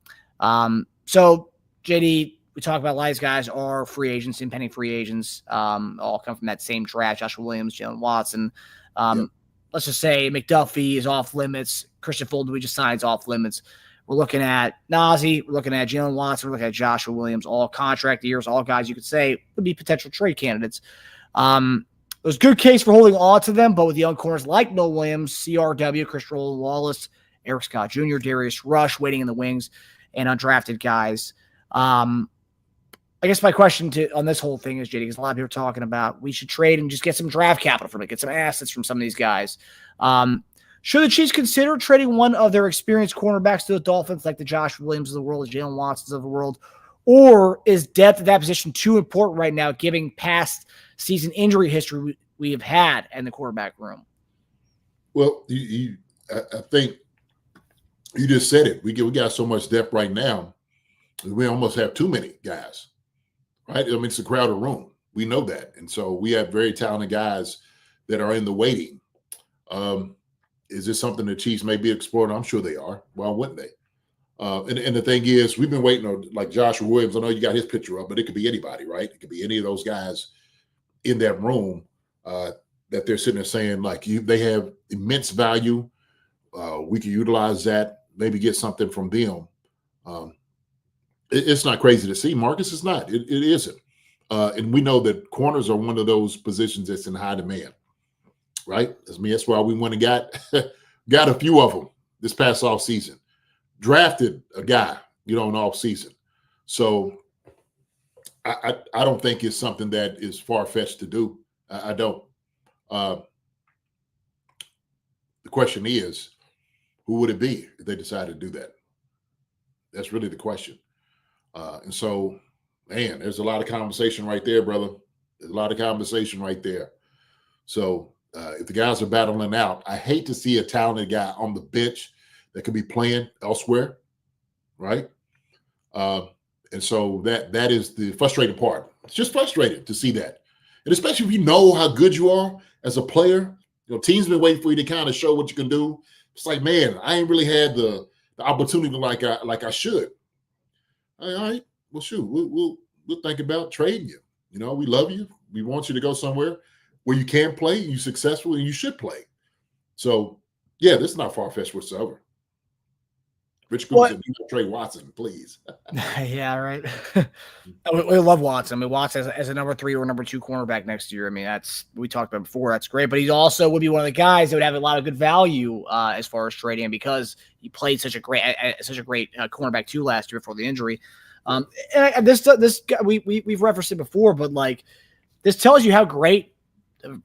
So, JD, we talk about a lot of these guys are free agents, impending free agents, all come from that same draft. Joshua Williams, Jalen Watson. Let's just say McDuffie is off limits. Christian Fulton, we just signed, is off limits. We're looking at Najee. We're looking at Jalen Watson. We're looking at Joshua Williams, all contract years, all guys you could say would be potential trade candidates. There's a good case for holding on to them, but with young corners like Noel Williams, CRW, Christian Wallace, Eric Scott Jr., Darius Rush waiting in the wings, and undrafted guys. I guess my question on this whole thing is, JD, because a lot of people are talking about we should trade and just get some draft capital from it, get some assets from some of these guys. Should the Chiefs consider trading one of their experienced cornerbacks to the Dolphins, like the Josh Williams of the world, the Jalen Watsons of the world, or is depth at that position too important right now, given past season injury history we have had in the quarterback room? Well, I think you just said it. We got so much depth right now, we almost have too many guys. Right? I mean, it's a crowded room. We know that. And so we have very talented guys that are in the waiting. Is this something the Chiefs may be exploring? I'm sure they are. Why wouldn't they? And the thing is, we've been waiting on, like Joshua Williams. I know you got his picture up, but it could be anybody, right? It could be any of those guys in that room that they're sitting there saying, like, they have immense value. We can utilize that, maybe get something from them. It's not crazy to see, Marcus. It's not. It isn't. And we know that corners are one of those positions that's in high demand, right? That's why we went and got a few of them this past offseason. Drafted a guy, in offseason. So I don't think it's something that is far-fetched to do. I don't. The question is, who would it be if they decided to do that? That's really the question. And so, man, there's a lot of conversation right there, brother. There's a lot of conversation right there. So if the guys are battling out, I hate to see a talented guy on the bench that could be playing elsewhere, right? And so that is the frustrating part. It's just frustrating to see that. And especially if you know how good you are as a player, teams been waiting for you to kind of show what you can do. It's like, man, I ain't really had the opportunity like I should. All right, well, shoot, we'll think about trading you. We love you. We want you to go somewhere where you can play, you're successful, and you should play. So, yeah, this is not far-fetched whatsoever. Rich Cooper said, Trey Watson, please. Yeah, right. We love Watson. I mean, Watson as a number 3 or number 2 cornerback next year. I mean, we talked about before. That's great. But he also would be one of the guys that would have a lot of good value as far as trading because he played such a great cornerback too last year before the injury. And this we've referenced it before, but like this tells you how great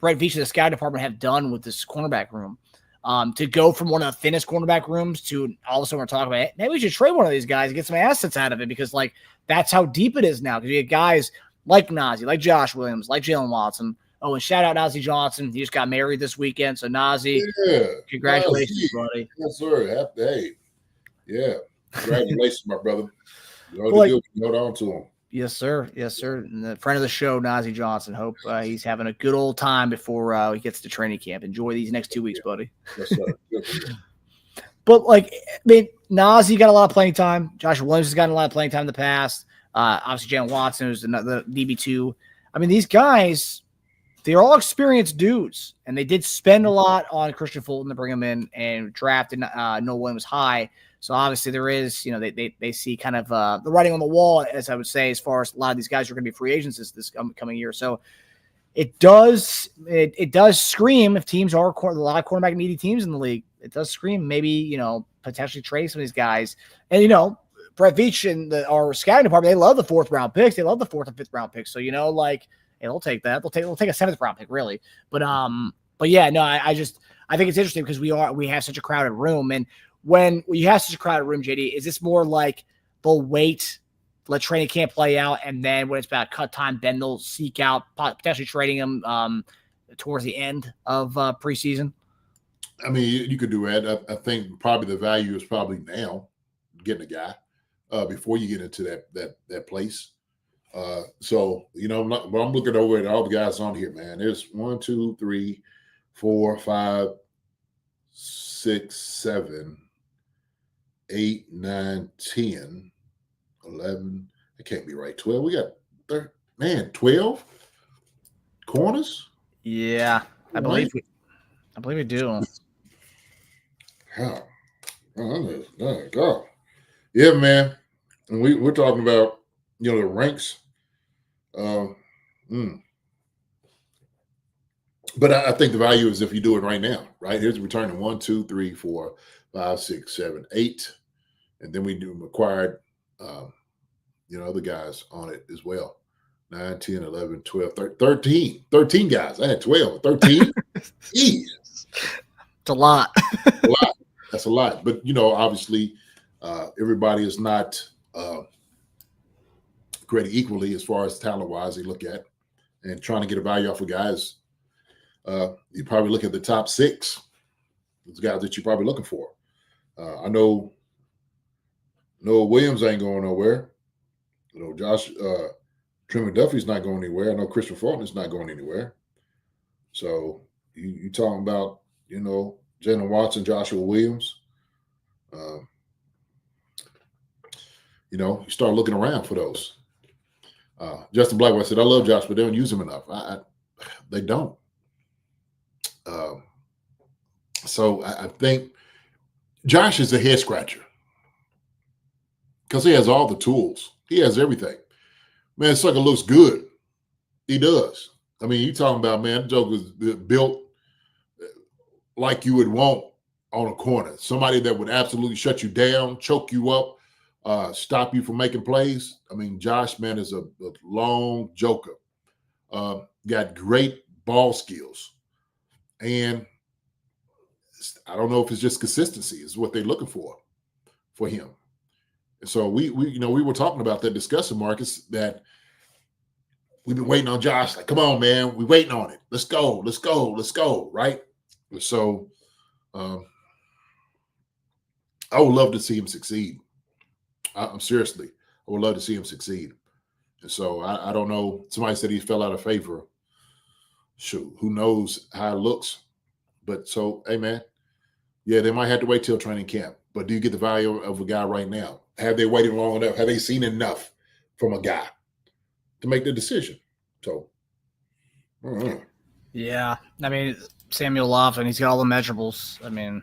Brett Veach and the scouting department have done with this cornerback room. To go from one of the thinnest cornerback rooms to all of a sudden we're talking about, hey, maybe we should trade one of these guys and get some assets out of it because, like, that's how deep it is now. Because you have guys like Najee, like Josh Williams, like Jalen Watson. Oh, and shout out Najee Johnson. He just got married this weekend. So, Najee, congratulations, buddy. Yes, sir. Hey, yeah. Congratulations, my brother. You hold on to him. Yes, sir. Yes, sir. And the friend of the show, Najee Johnson. Hope he's having a good old time before he gets to training camp. Enjoy these next 2 weeks, buddy. Yes, sir. But, like, I mean, Najee got a lot of playing time. Josh Williams has gotten a lot of playing time in the past. Obviously, Jalen Watson, who's the DB2. I mean, these guys, they're all experienced dudes, and they did spend a lot on Christian Fulton to bring him in and drafted Noah Williams high. So obviously there is, they see kind of the writing on the wall, as I would say, as far as a lot of these guys are going to be free agents this coming year. So it does scream if teams are a lot of quarterback needy teams in the league. It does scream maybe potentially trade some of these guys. And Brett Veach and our scouting department, they love the 4th round picks. They love the 4th and 5th round picks. So hey, they'll take that. They'll take a 7th round pick really. But yeah, no, I think it's interesting because we have such a crowded room. And when you have such a crowded room, JD, is this more like they'll wait, let training camp play out, and then when it's about cut time, then they'll seek out potentially trading them towards the end of preseason? I mean, you could do that. I think probably the value is probably now getting a guy before you get into that place. So I'm looking over at all the guys on here, man. There's 1, 2, 3, 4, 5, 6, 7, 8, 9, 10, 11. It can't be right. 12. We got 12 corners. Yeah, I believe we do. How? Oh, God. Yeah, man. And we're talking about the ranks. But I think the value is if you do it right now, right? Here's the return of 1, 2, 3, 4, 5, 6, 7, 8. And then we do required, other guys on it as well. 9, 10, 11, 12, 13. 13 guys. I had 12. 13? Jeez. It's a lot. A lot. That's a lot. But, obviously, everybody is not created equally as far as talent-wise they look at. And trying to get a value off of guys, you probably look at the top 6. Those guys that you're probably looking for. I know Noah Williams ain't going nowhere. Josh Trent McDuffie's not going anywhere. I know Christian Fulton is not going anywhere. So you talking about, Jalen Watson, Joshua Williams. You start looking around for those. Justin Blackwell said, I love Josh, but they don't use him enough. They don't. So I think Josh is a head scratcher because he has all the tools. He has everything. Man, sucker looks good. He does. I mean, you talking about, man, the joke is built like you would want on a corner. Somebody that would absolutely shut you down, choke you up, stop you from making plays. I mean, Josh, man, is a long joker. Got great ball skills. And I don't know if it's just consistency is what they're looking for him. And so we were talking about that, discussing, Marcus, that we've been waiting on Josh. Like, come on, man, we're waiting on it. Let's go, right? So I would love to see him succeed. I'm seriously, I would love to see him succeed. And so I don't know. Somebody said he fell out of favor. Shoot, who knows how it looks? But so, hey, man, yeah, they might have to wait till training camp. But do you get the value of a guy right now? Have they waited long enough? Have they seen enough from a guy to make the decision? So, yeah, I mean, Samuel Lofton, he's got all the measurables. I mean,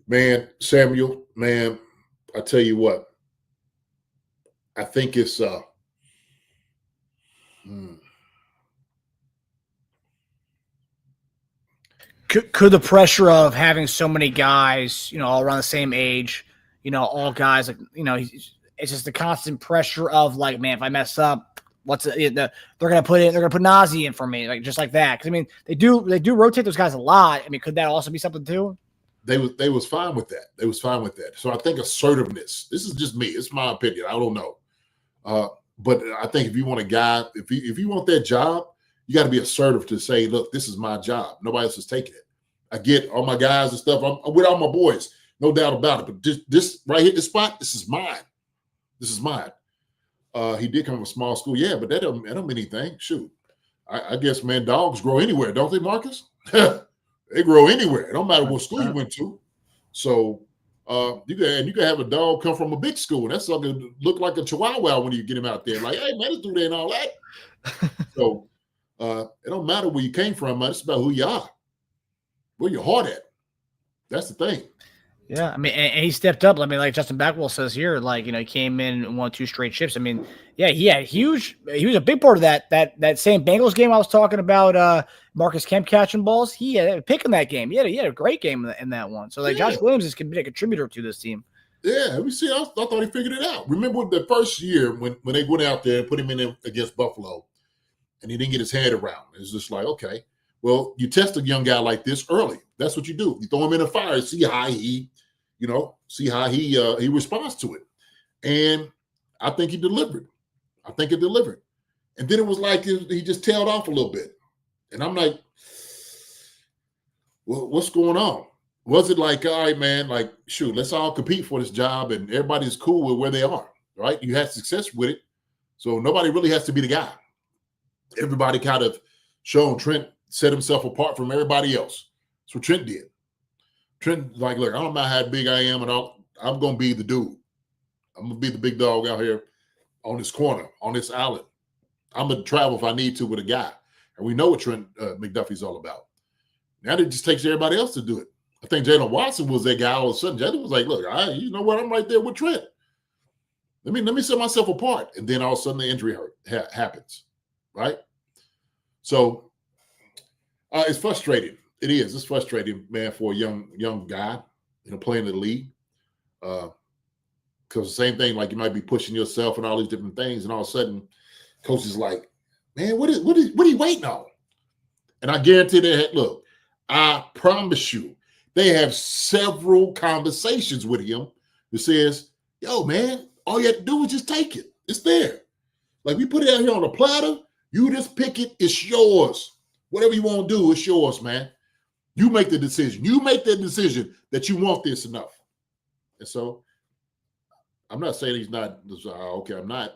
man, Samuel, man, I tell you what, I think it's Could the pressure of having so many guys, all around the same age, all guys, like, it's just the constant pressure of like, man, if I mess up, they're gonna put Nazi in for me, like just like that. Because I mean, they do rotate those guys a lot. I mean, could that also be something too? They was fine with that. They was fine with that. So I think assertiveness. This is just me. It's my opinion. I don't know. But I think if you want a guy, if you want that job, you got to be assertive to say, look, this is my job. Nobody else is taking it. I get all my guys and stuff. I'm with all my boys, no doubt about it. But this right here, this spot, this is mine. This is mine. He did come from a small school, yeah, but that don't mean anything. Shoot, I guess, man, dogs grow anywhere, don't they, Marcus? They grow anywhere. It don't matter what school you went to. So you can have a dog come from a big school. That's something that look like a chihuahua when you get him out there. Like, hey, man, this dude ain't all that. So it don't matter where you came from, man. It's about who you are, where your heart at. That's the thing. Yeah, I mean, and he stepped up. I mean, like Justin Backwell says here, like, he came in and won 2 straight shifts. I mean, yeah, he was a big part of that same Bengals game I was talking about. Marcus Kemp catching balls. He had a pick in that game. He had a great game in that one. So like, Josh Williams can be a contributor to this team. Yeah, we see. I thought he figured it out. Remember the first year when they went out there and put him in against Buffalo, and he didn't get his head around. It's just like, okay, well, you test a young guy like this early. That's what you do. You throw him in the fire, see how he responds to it. And I think he delivered. And then it was like he just tailed off a little bit. And I'm like, well, what's going on? Was it like, all right, man, like, shoot, let's all compete for this job and everybody's cool with where they are, right? You had success with it. So nobody really has to be the guy. Everybody kind of shown Trent set himself apart from everybody else. That's what Trent did. Trent, like, look, I don't matter how big I am, and I'm going to be the dude. I'm going to be the big dog out here on this corner, on this island. I'm going to travel if I need to with a guy. And we know what Trent McDuffie's all about. Now it just takes everybody else to do it. I think Jalen Watson was that guy all of a sudden. Jalen was like, look, you know what? I'm right there with Trent. Let me set myself apart. And then all of a sudden the injury happens, right? So it's frustrating. It is. It's frustrating, man, for a young guy, playing the league. Because the same thing, like you might be pushing yourself and all these different things, and all of a sudden, coach is like, man, what are you waiting on? And I guarantee that, look, I promise you, they have several conversations with him that says, yo, man, all you have to do is just take it. It's there. Like, we put it out here on a platter. You just pick it. It's yours. Whatever you want to do, it's yours, man. You make the decision. You make the decision that you want this enough. And so I'm not saying he's not okay. I'm not.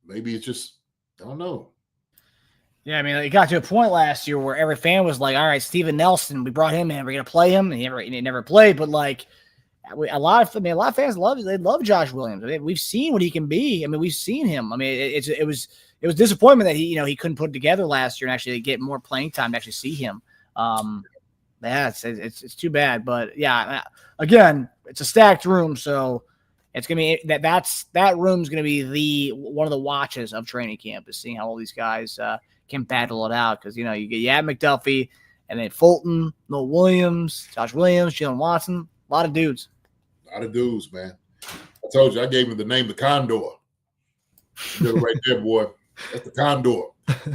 Maybe it's just, I don't know. Yeah, I mean, it got to a point last year where every fan was like, all right, Steven Nelson, we brought him in. We're going to play him. And he never played. But like a lot of fans love Josh Williams. I mean, we've seen what he can be. I mean, we've seen him. I mean, it was disappointment that he couldn't put it together last year and actually get more playing time to actually see him. Yeah, it's too bad, but yeah, again, it's a stacked room, so it's gonna be that room's gonna be one of the watches of training camp is seeing how all these guys can battle it out because you get McDuffie and then Fulton, Noel Williams, Josh Williams, Jalen Watson, a lot of dudes. A lot of dudes, man. I told you I gave him the name the Condor. Right there, boy. That's the condor.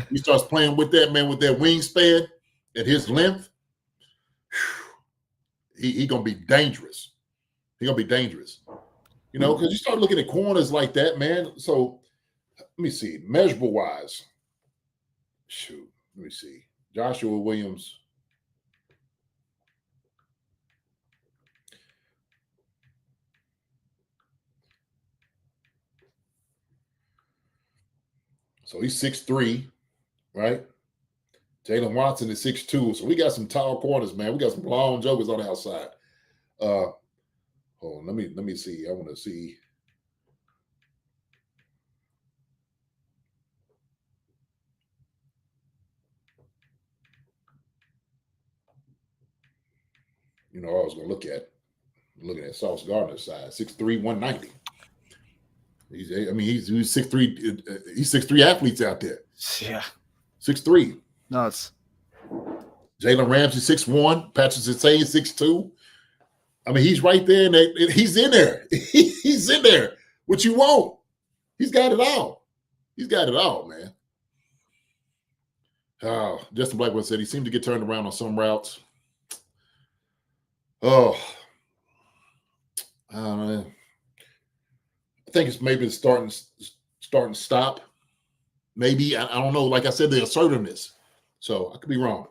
He starts playing with that man with that wingspan at his length. He gonna be dangerous. He gonna be dangerous. You know, because you start looking at corners like that, man. So let me see, measurable wise. Shoot, let me see. Joshua Williams. So he's 6'3", right? Jalen Watson is 6'2". So we got some tall corners, man. We got some long jokers on the outside. Hold on, let me see. I want to see. You know, I was gonna looking at Sauce Gardner's side, 6'3", 190. He's 6'3". He's 6'3" athletes out there. Yeah. 6'3". Nuts. Jalen Ramsey, 6'1". Patrick Mahomes, 6'2". I mean, he's right there, and he's in there. He's in there. What you want? He's got it all. He's got it all, man. Justin Blackwood said he seemed to get turned around on some routes. Oh, I think it's maybe the starting stop. Maybe I don't know. Like I said, the assertiveness. So I could be wrong.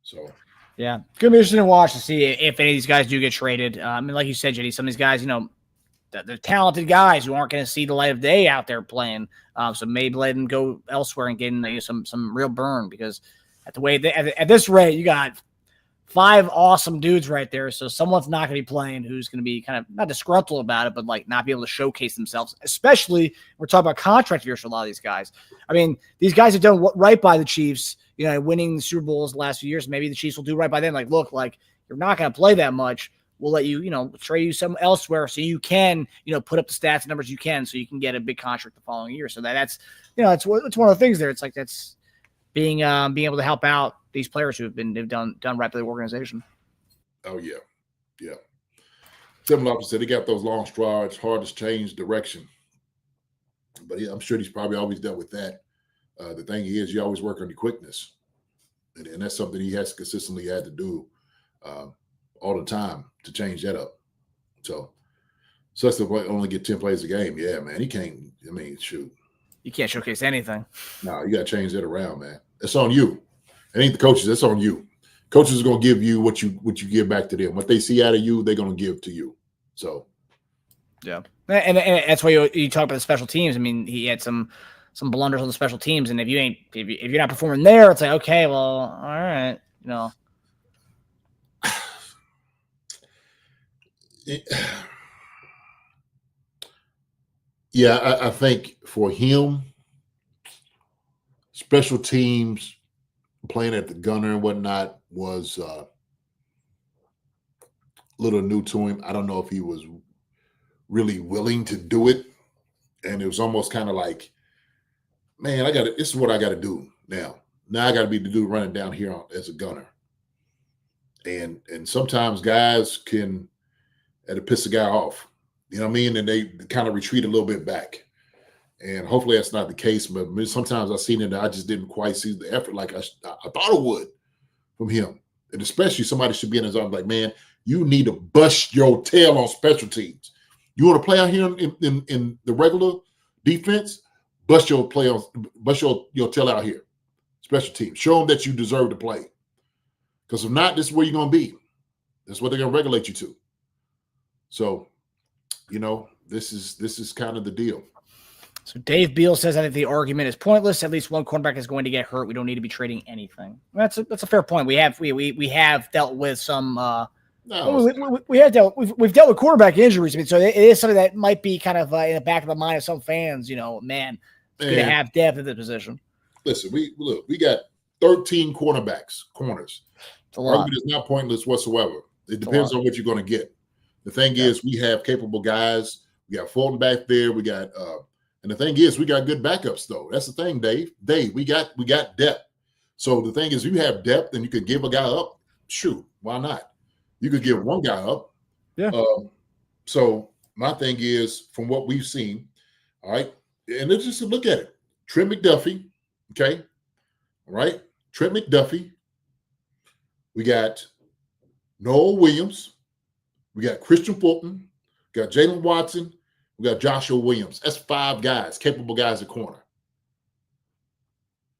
So yeah, gonna be interesting to watch to see if any of these guys do get traded. I mean, like you said, JD, some of these guys, you know, they're talented guys who aren't going to see the light of day out there playing. So maybe let them go elsewhere and get some real burn, because at this rate, you got 5 awesome dudes right there. So someone's not going to be playing who's going to be kind of not disgruntled about it, but like not be able to showcase themselves, especially we're talking about contract years for a lot of these guys. I mean, these guys have done right by the Chiefs, you know, winning the Super Bowls the last few years. Maybe the Chiefs will do right by them. Like, look, like you're not going to play that much. We'll let you, you know, trade you some elsewhere so you can, you know, put up the stats and numbers you can so you can get a big contract the following year. So that's, you know, it's one of the things there. It's like that's being able to help out these players who have done right by the organization. Oh yeah. Similar said he got those long strides, hard to change direction. But I'm sure he's probably always dealt with that. The thing is, you always work on your quickness, and that's something he has consistently had to do all the time to change that up. So that's the way only get 10 plays a game. Yeah, man, he can't. I mean, shoot, you can't showcase anything. No, you got to change that around, man. It's on you. It ain't the coaches. It's on you. Coaches are gonna give you what you give back to them. What they see out of you, they're gonna give to you. So, yeah, and that's why you talk about the special teams. I mean, he had some blunders on the special teams, and if you're not performing there, it's like, okay, well, all right, you know. Yeah, I think for him, special teams, playing at the gunner and whatnot was a little new to him. I don't know if he was really willing to do it, and it was almost kind of like, man, this is what I got to do now. Now I got to be the dude running down here as a gunner, and sometimes guys can piss a guy off. You know what I mean? And they kind of retreat a little bit back. And hopefully that's not the case. But sometimes I've seen it and I just didn't quite see the effort like I thought it would from him. And especially somebody should be in his arms like, man, you need to bust your tail on special teams. You want to play out here in the regular defense? Bust your tail out here. Special teams. Show them that you deserve to play. Because if not, this is where you're going to be. That's what they're going to regulate you to. So, you know, this is kind of the deal. So Dave Beal says, I think the argument is pointless. At least one cornerback is going to get hurt. We don't need to be trading anything. That's a fair point. We have dealt with some. We've dealt with quarterback injuries. I mean, so it is something that might be kind of in the back of the mind of some fans. You know, man, it's going to have depth at the position. Listen, we got 13 corners. It's a lot. Argument is not pointless whatsoever. It depends on what you're going to get. The thing is, we have capable guys. We got Fulton back there. We got, and the thing is, we got good backups though. That's the thing, Dave. We got depth. So the thing is, you have depth, and you could give a guy up. Shoot, why not? You could give one guy up. Yeah. So my thing is, from what we've seen, All right. And let's just look at it. Trent McDuffie. Okay. All right. Trent McDuffie. We got Noel Williams. We got Christian Fulton. We got Jalen Watson. We got Joshua Williams. That's 5 guys, capable guys at corner.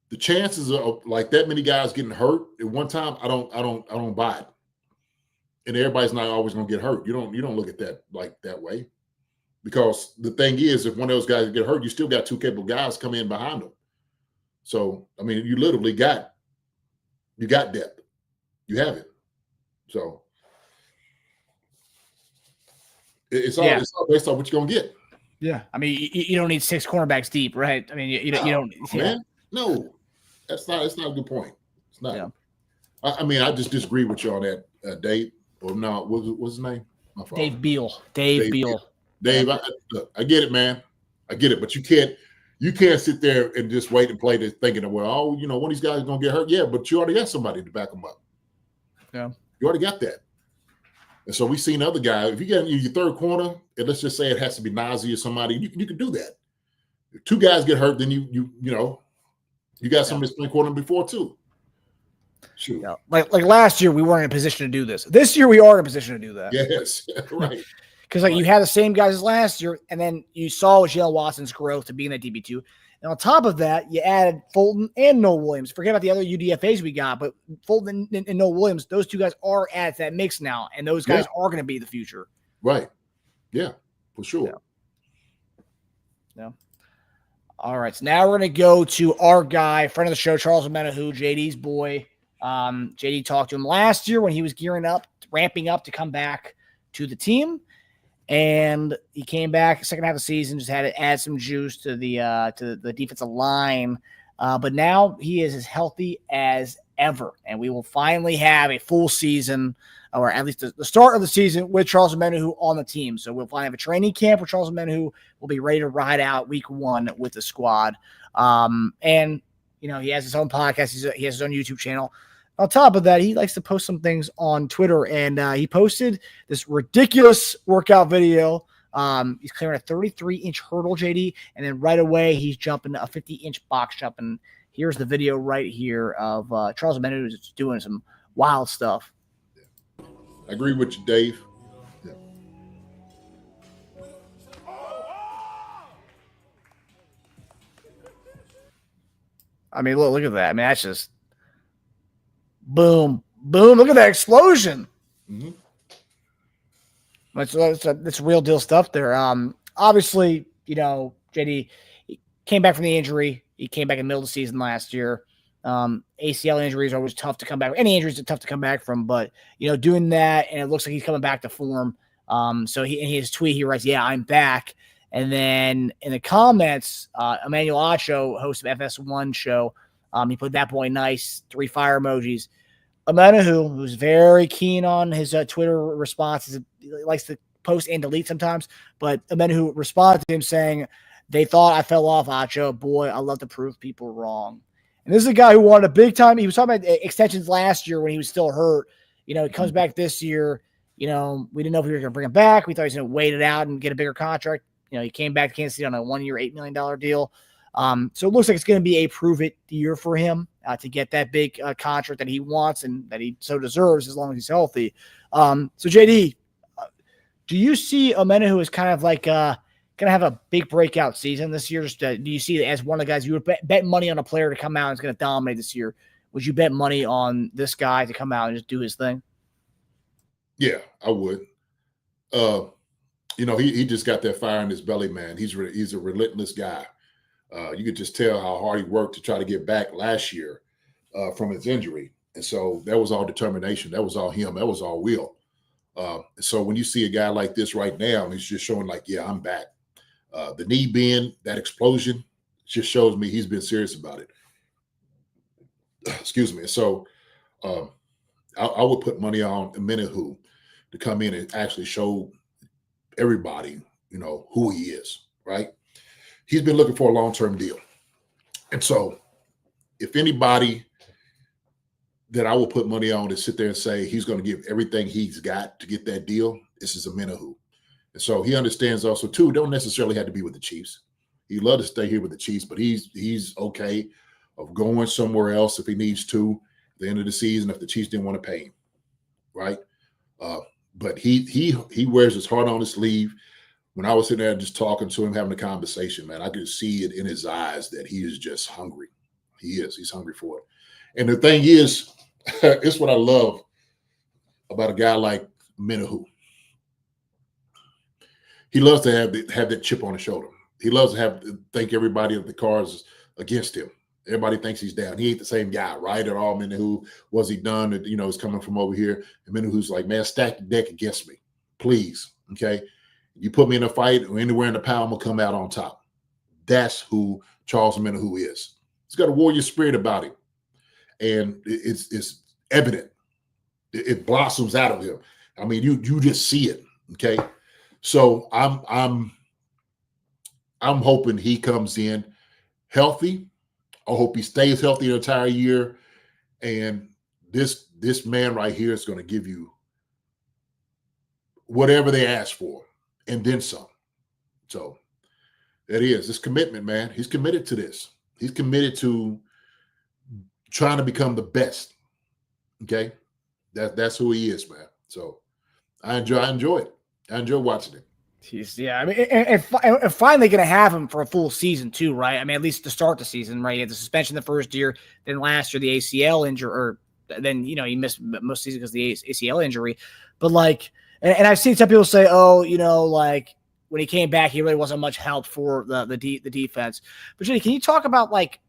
The chances of like that many guys getting hurt at one time, I don't buy it. And everybody's not always going to get hurt. You don't look at that like that way, because the thing is, if one of those guys get hurt, you still got 2 capable guys come in behind them. So I mean, you literally got depth. You have it. So it's all based on what you're gonna get. Yeah, I mean, you don't need 6 cornerbacks deep, right? I mean, you don't. Man, no, that's not a good point. It's not. Yeah. I mean, I just disagree with you on that, Dave. Or no, what's his name? My fault. Dave Beal. Dave Beal. Dave, I get it, man. I get it, but you can't sit there and just wait and play this thinking, well, one of these guys is gonna get hurt. Yeah, but you already got somebody to back them up. Yeah, you already got that. And so we've seen other guys. If you get your third corner, and let's just say it has to be Nazi or somebody, you can do that. If 2 guys get hurt, then you got somebody playing corner before too. Shoot. Yeah. Like last year, we weren't in a position to do this. This year, we are in a position to do that. Yes, right. Because you had the same guys as last year, and then you saw Jalen Watson's growth to being that DB2. And on top of that, you added Fulton and Noel Williams. Forget about the other UDFAs we got, but Fulton and Noel Williams, those 2 guys are at that mix now, and those guys are going to be the future. Right. Yeah, for sure. Yeah. All right, so now we're going to go to our guy, friend of the show, Charles Omenihu, JD's boy. JD talked to him last year when he was ramping up to come back to the team. And he came back second half of the season, just had to add some juice to the defensive line. But now he is as healthy as ever. And we will finally have a full season, or at least the start of the season, with Charles Omenihu on the team. So we'll finally have a training camp where Charles Omenihu will be ready to ride out week 1 with the squad. And, he has his own podcast. He has his own YouTube channel. On top of that, he likes to post some things on Twitter, and he posted this ridiculous workout video. He's clearing a 33-inch hurdle, JD, and then right away he's jumping a 50-inch box jump. And here's the video right here of Charles Omenihu doing some wild stuff. I agree with you, Dave. Yeah. I mean, look at that. I mean, that's just boom, boom. Look at that explosion. Mm-hmm. That's real deal stuff there. Obviously, JD came back from the injury. He came back in the middle of the season last year. ACL injuries are always tough to come back. Any injuries are tough to come back from, but doing that, and it looks like he's coming back to form. So in his tweet, he writes, "Yeah, I'm back." And then in the comments, Emmanuel Acho, host of FS1 show, he put "that boy nice," 3 fire emojis. Omenihu, who's very keen on his Twitter responses, he likes to post and delete sometimes, but Omenihu responded to him saying, "They thought I fell off, Acho. Boy, I love to prove people wrong." And this is a guy who wanted a big time. He was talking about extensions last year when he was still hurt. He comes back this year. We didn't know if we were going to bring him back. We thought he was going to wait it out and get a bigger contract. He came back to Kansas City on a 1-year, $8 million deal. So it looks like it's going to be a prove-it year for him to get that big contract that he wants and that he so deserves as long as he's healthy. So, JD, do you see Omenihu as kind of like going to have a big breakout season this year? Do you see it as one of the guys you would bet money on a player to come out and is going to dominate this year? Would you bet money on this guy to come out and just do his thing? Yeah, I would. He just got that fire in his belly, man. He's a relentless guy. You could just tell how hard he worked to try to get back last year from his injury. And so that was all determination. That was all him. That was all will. So when you see a guy like this right now, he's just showing like, yeah, I'm back. The knee bend, that explosion, just shows me he's been serious about it. Excuse me. So I would put money on Omenihu to come in and actually show everybody, who he is, right? He's been looking for a long-term deal. And so if anybody that I will put money on to sit there and say he's going to give everything he's got to get that deal, this is Omenihu. And so he understands also, too, don't necessarily have to be with the Chiefs. He'd love to stay here with the Chiefs, but he's okay of going somewhere else if he needs to at the end of the season if the Chiefs didn't want to pay him, right? But he wears his heart on his sleeve. When I was sitting there just talking to him, having a conversation, man, I could see it in his eyes that he is just hungry. He's hungry for it. And the thing is, it's what I love about a guy like Omenihu. He loves to have that chip on his shoulder. He loves to think everybody of the cards against him. Everybody thinks he's down. He ain't the same guy, right? At all. Omenihu, was he done? Is coming from over here. And Omenihu's like, man, stack the deck against me, please. Okay, you put me in a fight or anywhere in the pound, I'm gonna come out on top. That's who Charles Omenihu is. He's got a warrior spirit about him, and it's evident. It blossoms out of him. I mean, you just see it. Okay, so I'm hoping he comes in healthy. I hope he stays healthy the entire year. And this man right here is going to give you whatever they ask for and then some. So it is. This commitment, man. He's committed to this. He's committed to trying to become the best. Okay? That's who he is, man. So I enjoy it. I enjoy watching it. I mean, and finally going to have him for a full season too, right? I mean, at least to start the season, right? He had the suspension the first year, then last year the ACL injury, or then he missed most season because of the ACL injury. But like, and I've seen some people say, oh, like when he came back, he really wasn't much help for the defense. But Jenny, can you talk about like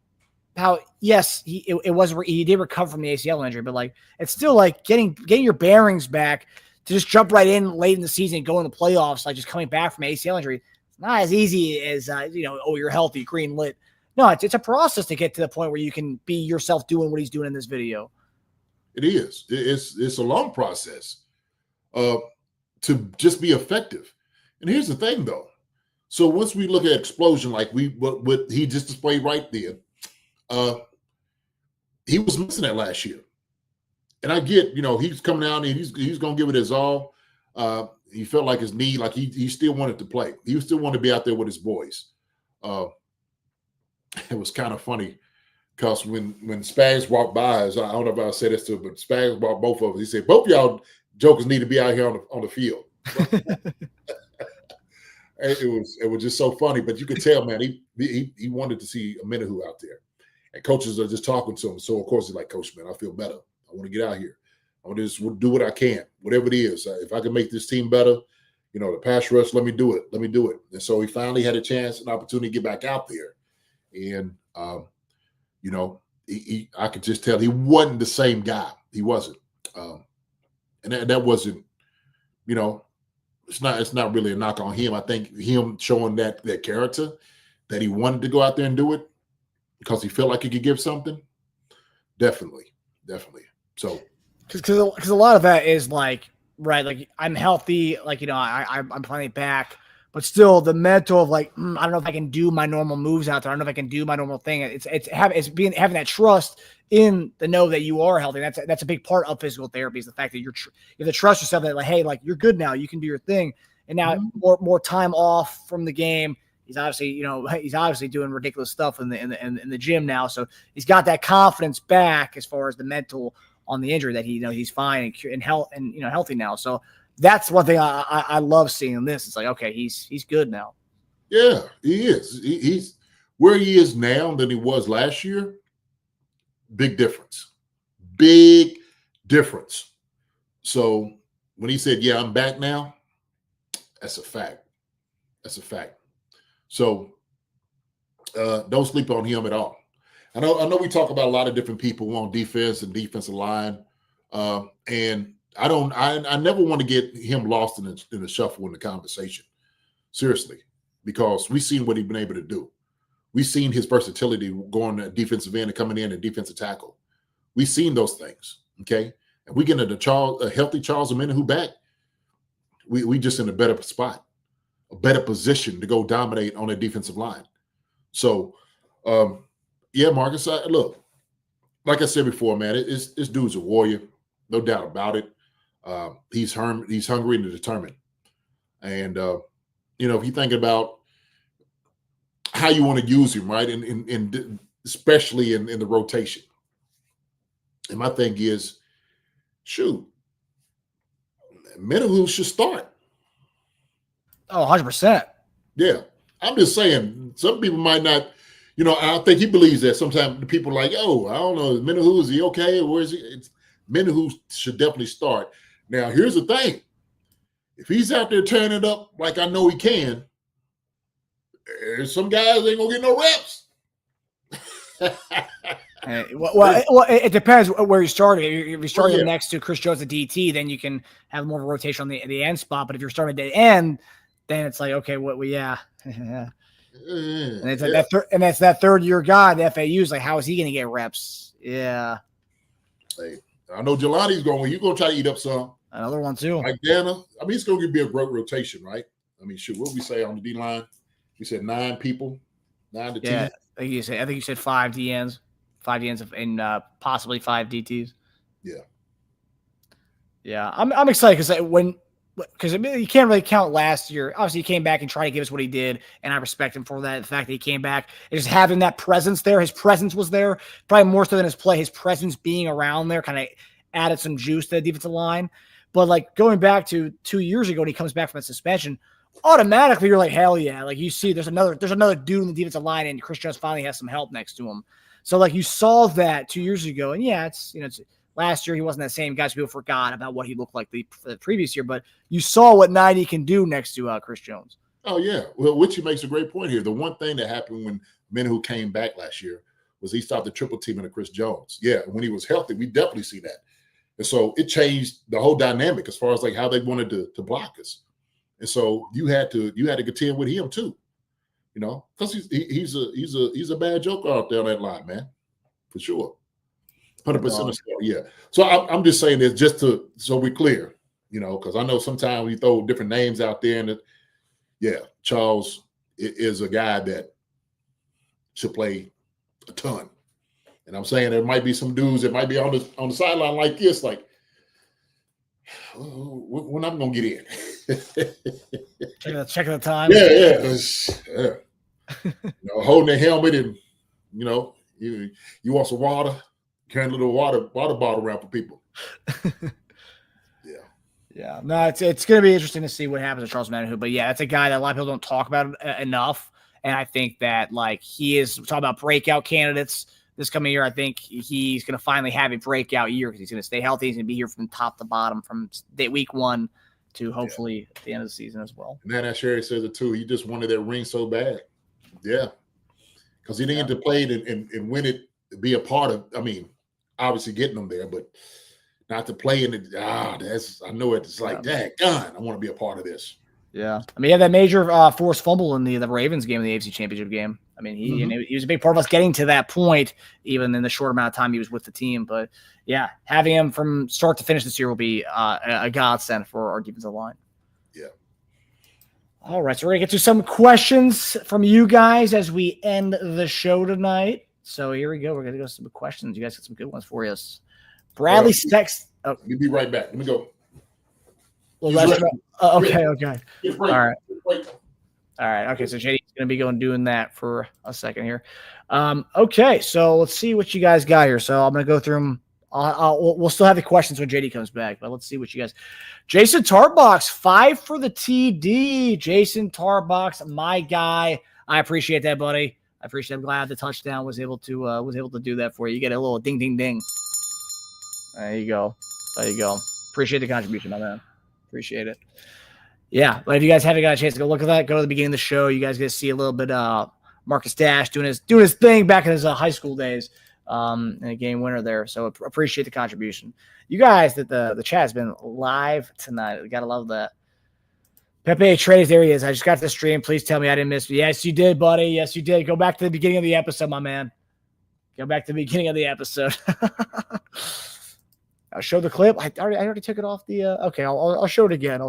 how yes, he did recover from the ACL injury, but like it's still like getting your bearings back. To just jump right in late in the season and go in the playoffs, like just coming back from ACL injury, it's not as easy as, you're healthy, green lit. No, it's a process to get to the point where you can be yourself doing what he's doing in this video. It is. It's a long process to just be effective. And here's the thing, though. So once we look at explosion, like what he just displayed right there, he was missing that last year. And I get, he's coming out and he's going to give it his all. He felt like his knee, like he still wanted to play. He still wanted to be out there with his boys. It was kind of funny because when Spags walked by, I don't know if I said this to him, but Spags walked both of us. He said, both y'all jokers need to be out here on the field. It was just so funny, but you could tell, man, he wanted to see Omenihu out there. And coaches are just talking to him. So, of course, he's like, Coach, man, I feel better. I want to get out here. I want to just do what I can, whatever it is. If I can make this team better, the pass rush, let me do it. Let me do it. And so he finally had a chance, an opportunity to get back out there. And, I could just tell he wasn't the same guy. He wasn't. And that wasn't, it's not really a knock on him. I think him showing that character that he wanted to go out there and do it because he felt like he could give something. Definitely. So, because a lot of that is like, right, like I'm healthy, like I'm finally back, but still the mental of like I don't know if I can do my normal moves out there. I don't know if I can do my normal thing. It's having that trust in the know that you are healthy. That's a big part of physical therapy is the fact that you have to trust yourself that like, hey, like you're good now, you can do your thing. And now more time off from the game. He's obviously doing ridiculous stuff in the gym now. So he's got that confidence back as far as the mental on the injury that he's fine and healthy now. So that's one thing I love seeing in this. It's like, okay, he's good now. Yeah, he is. He's where he is now than he was last year. Big difference. Big difference. So when he said, yeah, I'm back now, that's a fact. That's a fact. So don't sleep on him at all. I know we talk about a lot of different people on defense and defensive line. And I never want to get him lost in the shuffle in the conversation. Seriously, because we've seen what he's been able to do. We've seen his versatility going at defensive end and coming in and defensive tackle. We've seen those things. Okay. And we get a healthy Charles Omenihu back. We just in a better spot, a better position to go dominate on a defensive line. So, yeah, Marcus, look, like I said before, man, this dude's a warrior, no doubt about it. He's hungry and determined. And, if you think about how you want to use him, right? And especially in the rotation. And my thing is, shoot, Omenihu should start. Oh, 100%. Yeah. I'm just saying, some people might not, I think he believes that. Sometimes the people are like, oh, I don't know, Omenihu, is he okay? Or where is he? Omenihu should definitely start. Now, here's the thing. If he's out there turning it up like I know he can, some guys ain't going to get no reps. Well, it depends where you started. If you started next to Chris Jones at DT, then you can have more of a rotation on the end spot. But if you're starting at the end, then it's like, okay, yeah. And it's like that's that third year guy. The FAU is like, how is he going to get reps? Yeah. Hey, I know Jelani's going. You're going to try to eat up some. Another one too. Like Dana. I mean, it's going to be a great rotation, right? I mean, shoot, what we say on the D line? We said 9 people, 9 to 10. Yeah, I think you said 5 DNs, and possibly 5 DTs. Yeah. Yeah, I'm excited because you can't really count last year. Obviously, he came back and tried to give us what he did, and I respect him for that. The fact that he came back and just having that presence there, his presence was there, probably more so than his play. His presence being around there kind of added some juice to the defensive line. But like going back to 2 years ago when he comes back from that suspension, automatically you're like, hell yeah. Like you see there's another dude in the defensive line, and Chris Jones finally has some help next to him. So like you saw that 2 years ago. And yeah, it's last year he wasn't that same guy, so people forgot about what he looked like the previous year, but you saw what 90 can do next to Chris Jones. Oh yeah. Well, which makes a great point here. The one thing that happened when Omenihu came back last year was he stopped the triple teaming of Chris Jones. Yeah, when he was healthy, we definitely see that. And so it changed the whole dynamic as far as like how they wanted to block us. And so you had to contend with him too, because he's a bad joker out there on that line, man, for sure. 100%. Yeah. So I'm just saying this just so we're clear, because I know sometimes we throw different names out there, and Charles is a guy that should play a ton. And I'm saying there might be some dudes that might be on the sideline like this, like, when I'm gonna get in. Checking the time. Yeah. Holding the helmet, and you want some water, carrying a little water bottle around for people. Yeah. No, it's gonna be interesting to see what happens to Charles Omenihu. But yeah, that's a guy that a lot of people don't talk about enough. And I think that like he is talking about breakout candidates this coming year. I think he's going to finally have a breakout year because he's going to stay healthy. He's going to be here from top to bottom, from week 1 to hopefully at the end of the season as well. And then Sherry says it too. He just wanted that ring so bad. Yeah. Because he didn't get to play it and win it, be a part of, obviously getting them there, but not to play in it. I know it's like, dang, God, I want to be a part of this. Yeah. He had that major forced fumble in the Ravens game, in the AFC Championship game. He was a big part of us getting to that point, even in the short amount of time he was with the team. But, yeah, having him from start to finish this year will be a godsend for our defensive line. Yeah. All right, so we're going to get to some questions from you guys as we end the show tonight. So here we go. We're going to go to some questions. You guys got some good ones for us. Bradley Stex. Let me be right back. Let me go. Okay. All right. Okay. So JD's going to be doing that for a second here. Okay. So let's see what you guys got here. So I'm going to go through them. We'll still have the questions when JD comes back, but let's see what you guys. Jason Tarbox, 5 for the TD. Jason Tarbox, my guy. I appreciate that, buddy. I appreciate it. I'm glad the touchdown was able to do that for you. You get a little ding, ding, ding. There you go. Appreciate the contribution, my man. Appreciate it. Yeah, but if you guys haven't got a chance to go look at that, go to the beginning of the show. You guys get to see a little bit Marcus Dash doing his thing back in his high school days, and a game winner there. So appreciate the contribution. You guys, the chat has been live tonight. We gotta love that. Pepe Trades, there he is. I just got to the stream. Please tell me I didn't miss. Yes, you did, buddy. Yes, you did. Go back to the beginning of the episode, my man. Go back to the beginning of the episode. I'll show the clip. I already took it off the. Okay, I'll show it again.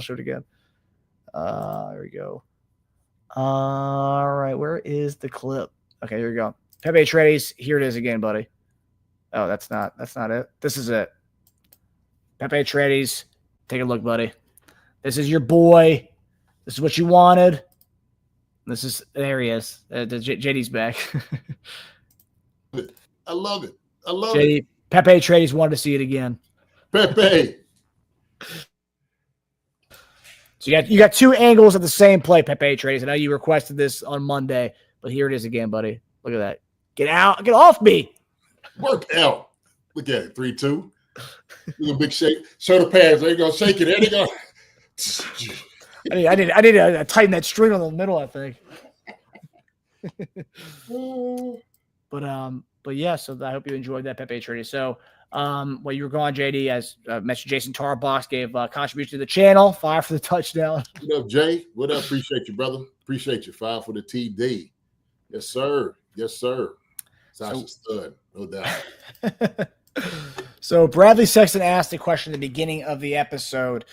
There we go. All right, where is the clip? Okay, here we go. Pepe Trades. Here it is again, buddy. Oh, that's not it. This is it. Pepe Trades. Take a look, buddy. This is your boy. This is what you wanted. There he is. JD's back. I love it. I love JD, it. Pepe Trades wanted to see it again. Pepe. So you got two angles of the same play, Pepe Trades. I know you requested this on Monday, but here it is again, buddy. Look at that. Get out. Get off me. Work out. Look at it. 3-2. Look a big shake. Shoulder pads. There you go. Shake it. There you go. I need to tighten that string on the middle, I think. But yeah, so I hope you enjoyed that Pepe Trade. So while you were gone, JD, as Mr. Jason Tarbox gave contribution to the channel, 5 for the touchdown. What up, Jay? What up? Appreciate you, brother. Appreciate you. 5 for the TD. Yes, sir. Yes, sir. Sasha stud, no doubt. So Bradley Sexton asked a question at the beginning of the episode.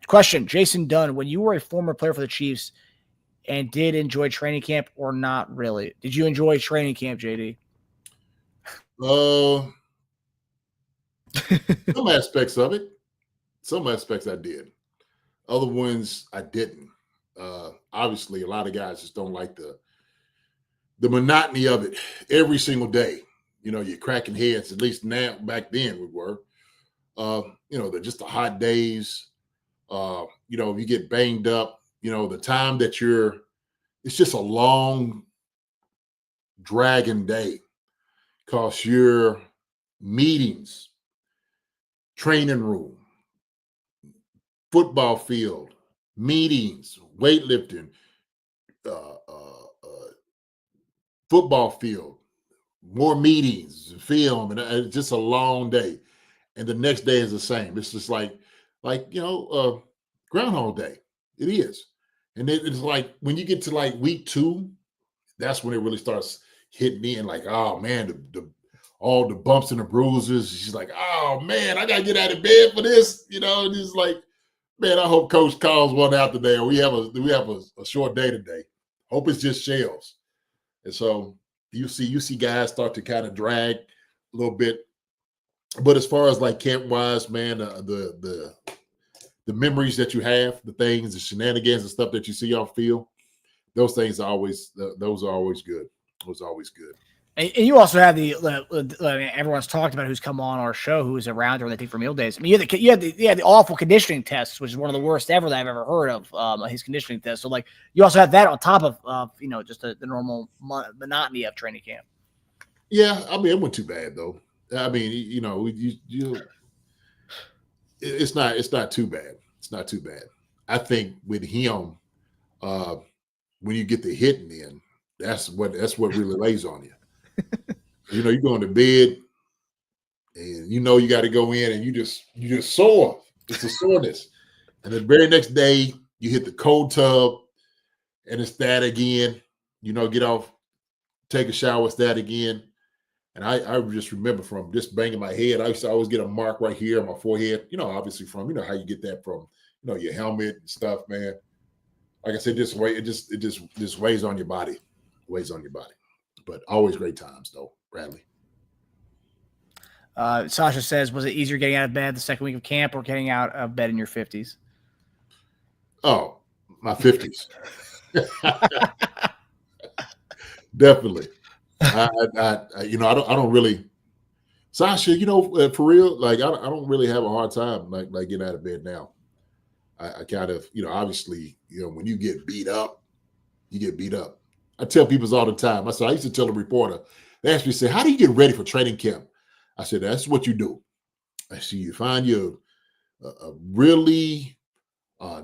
Question, Jason Dunn, when you were a former player for the Chiefs and did enjoy training camp or not really? Did you enjoy training camp, JD? Some aspects of it. Some aspects I did. Other ones I didn't. Obviously, a lot of guys just don't like the monotony of it every single day. You know, you're cracking heads, at least now, back then we were. They're just the hot days. You get banged up, the time that it's just a long, dragging day because your meetings, training room, football field, meetings, weightlifting, football field, more meetings, film, and it's just a long day. And the next day is the same. It's just like Groundhog Day. It is. And it's like when you get to like week 2, that's when it really starts hitting me and like, oh man, all the bumps and the bruises. She's like, oh man, I gotta get out of bed for this. And it's like, man, I hope Coach calls one out today. Or we have a short day today. Hope it's just shells. And so you see guys start to kind of drag a little bit. But as far as like camp wise, man, the memories that you have, the things, the shenanigans and stuff that you see on field, those things are always good. Those are always good. And you also have everyone's talked about who's come on our show who was around during the Take for Meal days. I mean, you had the awful conditioning tests, which is one of the worst ever that I've ever heard of. His conditioning test. So like you also have that on top of just the normal monotony of training camp. Yeah, I mean it wasn't too bad though. I mean it's not too bad. It's not too bad. I think with him, when you get the hitting in, that's what really lays on you. You're going to bed and you got to go in and you just sore. It's a soreness. And the very next day you hit the cold tub and it's that again, get off, take a shower, it's that again. And I just remember from just banging my head, I used to always get a mark right here on my forehead, obviously from, how you get that from, your helmet and stuff, man. Like I said, it just weighs on your body. But always great times, though, Bradley. Sasha says, was it easier getting out of bed the second week of camp or getting out of bed in your 50s? Oh, my 50s. Definitely. I don't really, Sasha, for real, like I don't really have a hard time like getting out of bed now. I kind of, obviously, when you get beat up, you get beat up. I tell people all the time. I used to tell a reporter, they asked me, say, how do you get ready for training camp? I said, that's what you do. I see you find a really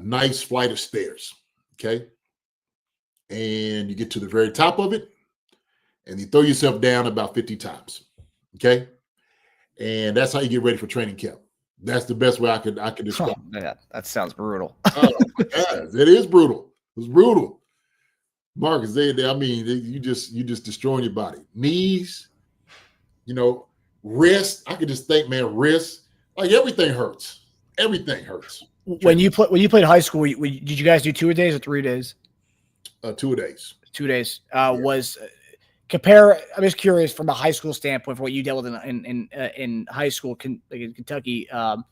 nice flight of stairs, okay? And you get to the very top of it, and you throw yourself down about 50 times, okay? And that's how you get ready for training camp. That's the best way I could describe it. Yeah, that sounds brutal. Oh, my God. It is brutal. It's brutal. Marcus, you just destroying your body. Knees, wrist. I could just think, man, wrist. Like everything hurts. Everything hurts. When you played high school, did you guys do 2 days or 3 days? 2 days. 2 days. Was compare. I'm just curious from a high school standpoint for what you dealt with in high school, like in Kentucky. How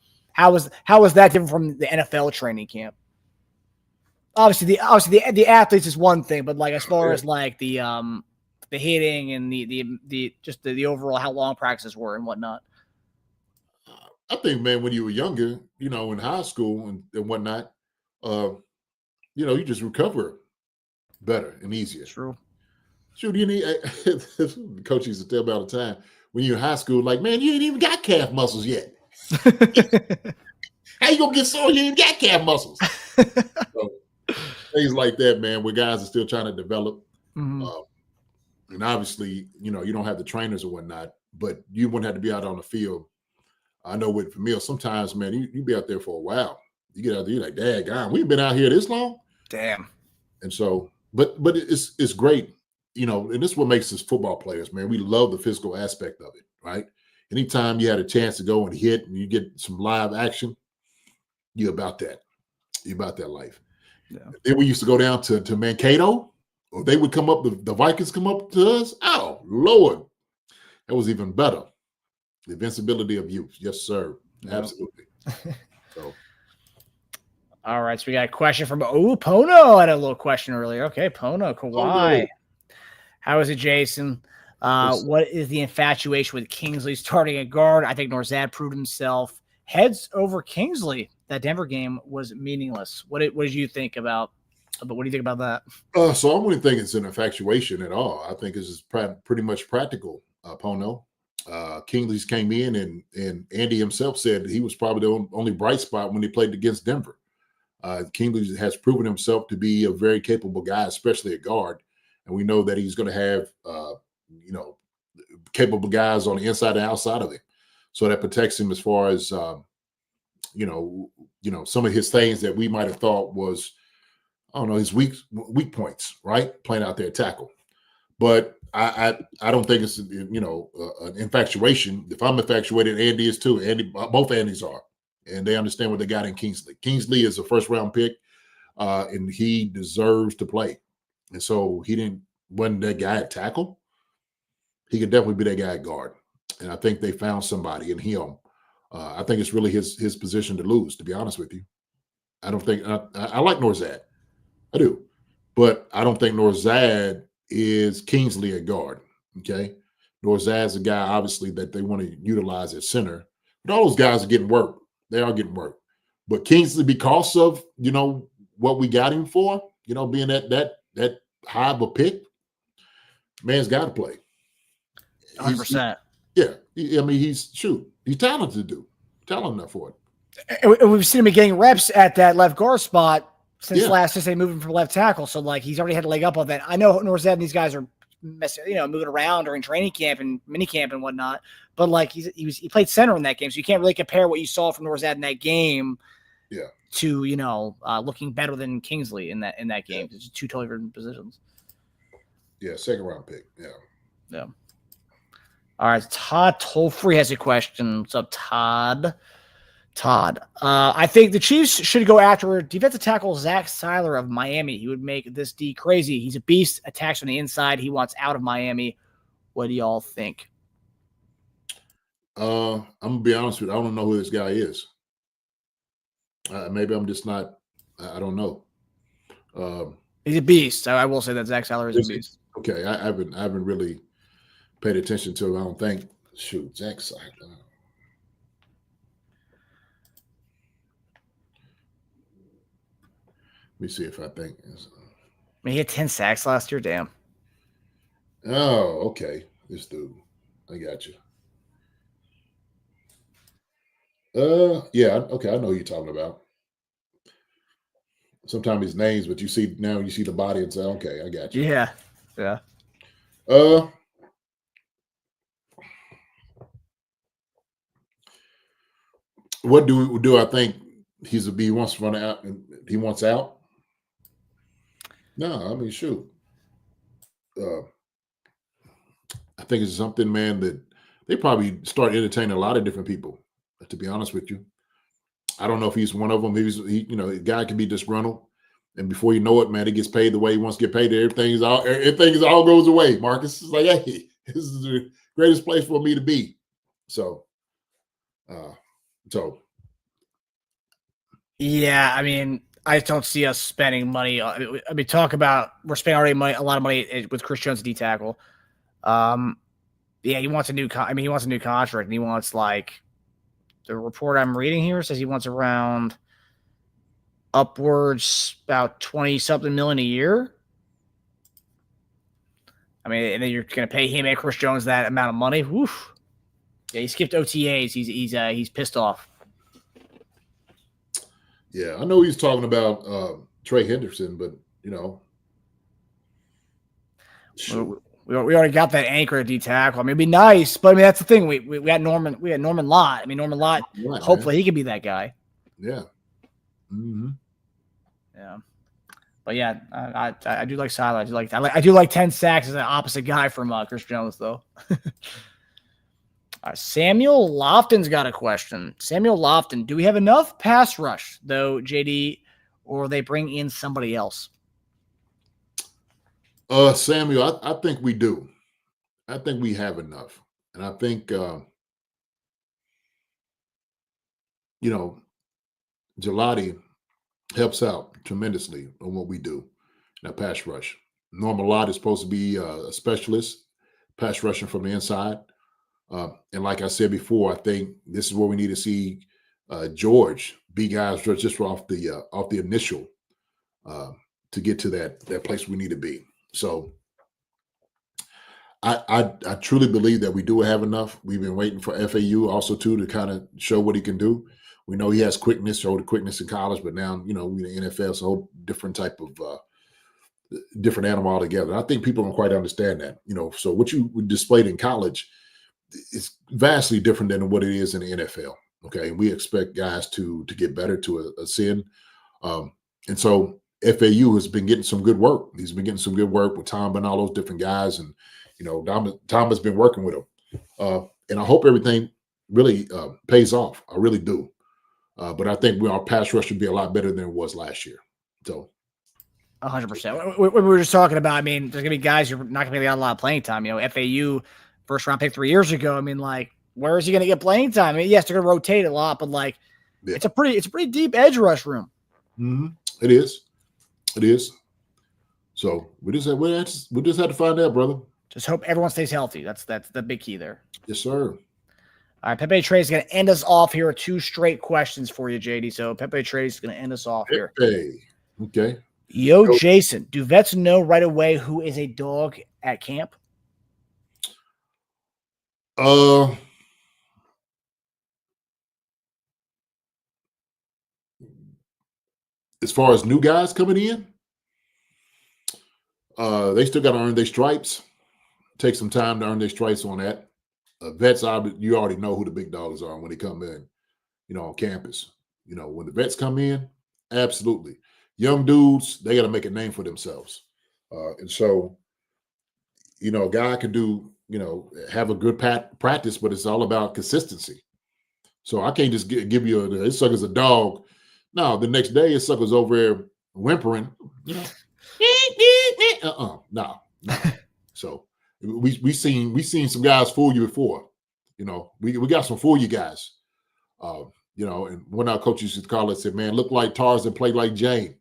was that different from the NFL training camp? obviously the athletes is one thing, but like as far as like the hitting and the overall how long practices were and whatnot. I think, man, when you were younger, in high school and whatnot, you just recover better and easier. True. Shoot, you need the coach used to tell me all the time when you're in high school, like, man, you ain't even got calf muscles yet. How you gonna get sore? You ain't got calf muscles. So, things like that, man, where guys are still trying to develop. Mm-hmm. And obviously, you don't have the trainers or whatnot, but you wouldn't have to be out on the field. I know with Famil, sometimes, man, you be out there for a while. You get out there, you're like, dang, God, we've been out here this long. Damn. And so, but it's great, and this is what makes us football players, man. We love the physical aspect of it, right? Anytime you had a chance to go and hit and you get some live action, you're about that. You're about that life. Yeah. Then we used to go down to Mankato, or they would come up, the Vikings come up to us. Oh, Lord. That was even better. The invincibility of youth. Yes, sir. Absolutely. So. All right. So we got a question from Pono. I had a little question earlier. Okay, Pono, Kawhi. no. How is it, Jason? What is the infatuation with Kingsley starting at guard? I think Norzad proved himself. Heads over Kingsley. That Denver game was meaningless. What did you think about? But what do you think about that? So I wouldn't think it's an infatuation at all. I think it's just pretty much practical, Pono. Kingsley's came in and Andy himself said he was probably the only bright spot when he played against Denver. Kingsley has proven himself to be a very capable guy, especially at guard. And we know that he's going to have, capable guys on the inside and outside of him. So that protects him as far as, some of his things that we might have thought was, I don't know, his weak points, right? Playing out there tackle. But I don't think it's, an infatuation. If I'm infatuated, Andy is too. Both Andys are. And they understand what they got in Kingsley. Kingsley is a first-round pick, and he deserves to play. And so wasn't that guy at tackle. He could definitely be that guy at guard. And I think they found somebody in him. I think it's really his position to lose, to be honest with you. I don't think I like Norzad. I do. But I don't think Norzad is Kingsley at guard. Okay. Norzad's a guy, obviously, that they want to utilize at center. But all those guys are getting work. They are getting work. But Kingsley, because of, what we got him for, being that high of a pick, man's got to play. 100%. Yeah. He's talented, dude. Talented enough for it. And we've seen him getting reps at that left guard spot since they moved him from left tackle. So like he's already had a leg up on that. I know Norzad and these guys are moving around during training camp and mini camp and whatnot. But like he played center in that game, so you can't really compare what you saw from Norzad in that game, to looking better than Kingsley in that game. It's two totally different positions. Yeah, second round pick. Yeah. All right, Todd Tollfree has a question. What's up, Todd? I think the Chiefs should go after defensive tackle Zach Seiler of Miami. He would make this D crazy. He's a beast, attacks from the inside. He wants out of Miami. What do y'all think? I'm gonna be honest with you. I don't know who this guy is. Maybe I'm just not. I don't know. He's a beast. I will say that Zach Seiler is a beast. Okay, I haven't really paid attention to him. I don't think. Shoot, Zach Seiler. Let me see if I think. He had 10 sacks last year. Damn. Oh, okay. This dude. I got you. Yeah, okay. I know who you're talking about. Sometimes his names, but you see the body and say, okay, I got you. Yeah. What do I think he's a B? He wants to run out and he wants out? No, I mean, shoot. I think it's something, man, that they probably start entertaining a lot of different people, to be honest with you. I don't know if he's one of them. A guy can be disgruntled, and before you know it, man, he gets paid the way he wants to get paid. Everything all goes away. Marcus is like, hey, this is the greatest place for me to be. So. Yeah, I mean, I just don't see us spending money. I mean, talk about we're spending already a lot of money with Chris Jones D tackle. Yeah, he wants a new. He wants a new contract, and he wants like the report I'm reading here says he wants around upwards about 20-something million a year. I mean, and then you're going to pay him and Chris Jones that amount of money. Woof. Yeah, he skipped OTAs. He's pissed off. Yeah, I know he's talking about Trey Hendrickson, but we already got that anchor at D tackle. I mean, it'd be nice, but I mean that's the thing. We had Norman. We had Norman Lott. I mean, Norman Lott. Right, hopefully, he can be that guy. Yeah. Mm-hmm. Yeah. But yeah, I do like Siler. I do like 10 sacks as an opposite guy from Chris Jones, though. Samuel Lofton's got a question. Samuel Lofton, do we have enough pass rush, though, JD, or they bring in somebody else? Samuel, I think we do. I think we have enough. And I think, Gelati helps out tremendously on what we do in that pass rush. Norman Lott is supposed to be a specialist, pass rushing from the inside. And like I said before, I think this is where we need to see George be guys just off the initial to get to that place we need to be. So I truly believe that we do have enough. We've been waiting for FAU also too to kind of show what he can do. We know he has quickness, showed the quickness in college, but now we in the NFL, it's a whole different type of different animal altogether. I think people don't quite understand that. So what you displayed in college is vastly different than what it is in the NFL. Okay, and we expect guys to get better, to ascend, and so FAU has been getting some good work. He's been getting some good work with Tom and all those different guys, and Tom has been working with him, and I hope everything really pays off. I really do, but I think our pass rush should be a lot better than it was last year. So. 100%. We were just talking about. I mean, there's gonna be guys who are not gonna get a lot of playing time. FAU. First round pick 3 years ago. I mean, like, where is he going to get playing time? I mean, yes, they're going to rotate a lot, but like, it's a pretty deep edge rush room. Mm-hmm. It is. So we just have to find out, brother. Just hope everyone stays healthy. That's the big key there. Yes, sir. All right, Pepe Trey is going to end us off here with 2 straight questions for you, JD. So Pepe Trey is going to end us off here. Okay. Yo, Jason, do vets know right away who is a dog at camp? As far as new guys coming in, they still got to earn their stripes. Take some time to earn their stripes on that. Vets, you already know who the big dogs are when they come in, on campus. When the vets come in, absolutely. Young dudes, they got to make a name for themselves. And so, a guy can do, have a good practice, but it's all about consistency. So I can't just give you this sucker's a dog. No, the next day his sucker's over there whimpering. No. So we seen some guys fool you before. We got some fool you guys. And one of our coaches used to call it, said, "Man, look like Tarzan, play like Jane."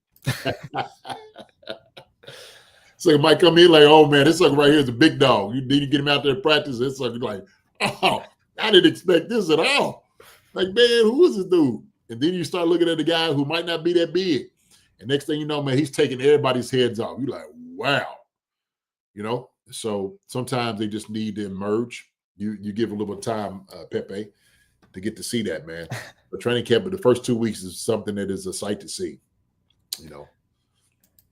So it might come in like, "Oh man, this sucker right here is a big dog. You need to get him out there to practice." This sucker like, "Oh, I didn't expect this at all." Like, man, who is this dude? And then you start looking at the guy who might not be that big. And next thing you know, man, he's taking everybody's heads off. You're like, wow. So sometimes they just need to emerge. You give a little time, Pepe, to get to see that, man. The training camp, but the first 2 weeks is something that is a sight to see.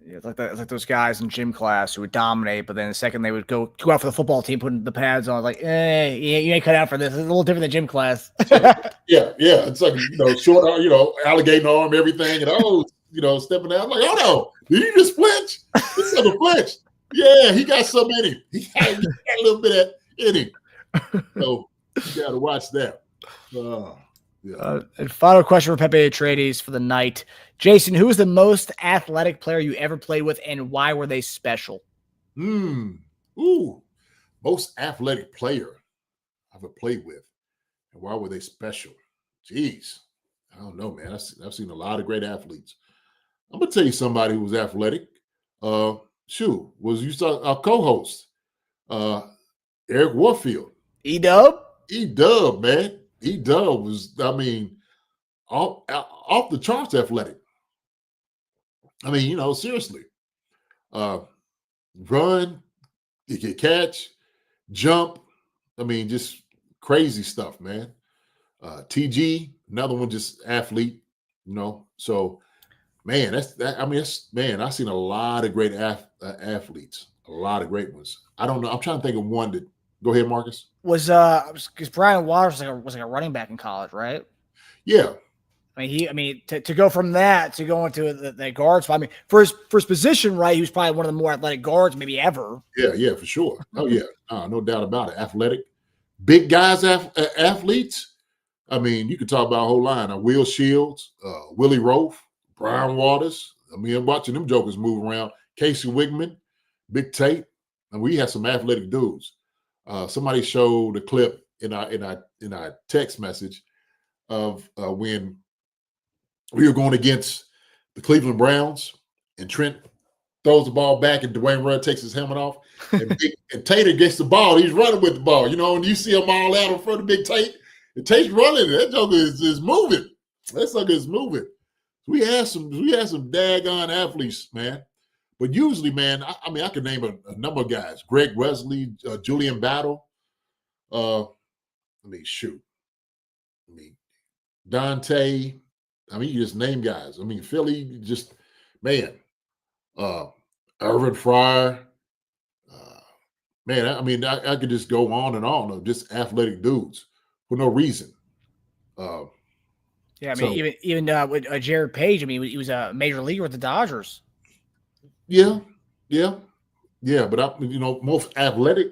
Yeah, it's like those guys in gym class who would dominate, but then the second they would go out for the football team, putting the pads on, like, you ain't cut out for this. It's a little different than gym class. Yeah. It's like, short, alligator arm, everything, and stepping out. I'm like, oh no, did you just flinch? This is a flinch. Yeah, he got something in him. He got a little bit of that in him. So you got to watch that. Yeah. And final question for Pepe Atreides for the night. Jason, who is the most athletic player you ever played with, and why were they special? Most athletic player I've ever played with, and why were they special? Jeez, I don't know, man. I've seen a lot of great athletes. I'm gonna tell you somebody who was athletic. Was you saw our co-host, Eric Warfield. E-Dub? E-Dub, man. E-Dub was, I mean, off the charts athletic. I mean, seriously. Run, you can catch, jump. I mean, just crazy stuff, man. TG, another one, just athlete, So, man, man, I've seen a lot of great athletes, a lot of great ones. I don't know. I'm trying to think of one that. Go ahead, Marcus. Was because Brian Waters was like a running back in college, right? Yeah. To go from that to go into the guard spot. I mean, for his position, right? He was probably one of the more athletic guards maybe ever. Yeah, for sure. Oh yeah, no doubt about it. Athletic, big guys, athletes. I mean, you could talk about a whole line. Will Shields, Willie Roaf, Brian Waters. I mean, I'm watching them jokers move around. Casey Wigman, Big Tate, and we had some athletic dudes. Somebody showed a clip in our text message of when we were going against the Cleveland Browns, and Trent throws the ball back, and Dwayne Rudd takes his helmet off, and Tater gets the ball. He's running with the ball, and you see them all out in front of Big Tate. And Tate's running. That joker is moving. That sucker is moving. We had some daggone athletes, man. But usually, man, I could name a number of guys. Greg Wesley, Julian Battle. Dante. You just name guys. Philly, just, man. Irvin Fryer. Man, I could just go on and on of just athletic dudes for no reason. Even with Jared Page, he was a major leaguer with the Dodgers. Yeah. But most athletic.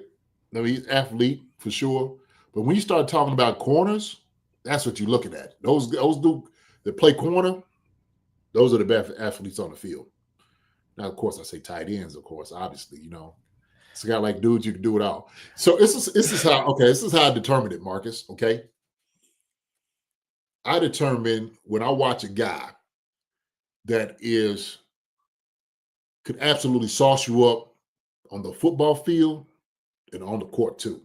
He's athlete for sure. But when you start talking about corners, that's what you're looking at. Those dudes that play corner, those are the best athletes on the field. Now, of course, I say tight ends. Of course, obviously, it's a guy like dudes you can do it all. So this is how I determine it, Marcus. Okay, I determine when I watch a guy that could absolutely sauce you up on the football field and on the court too.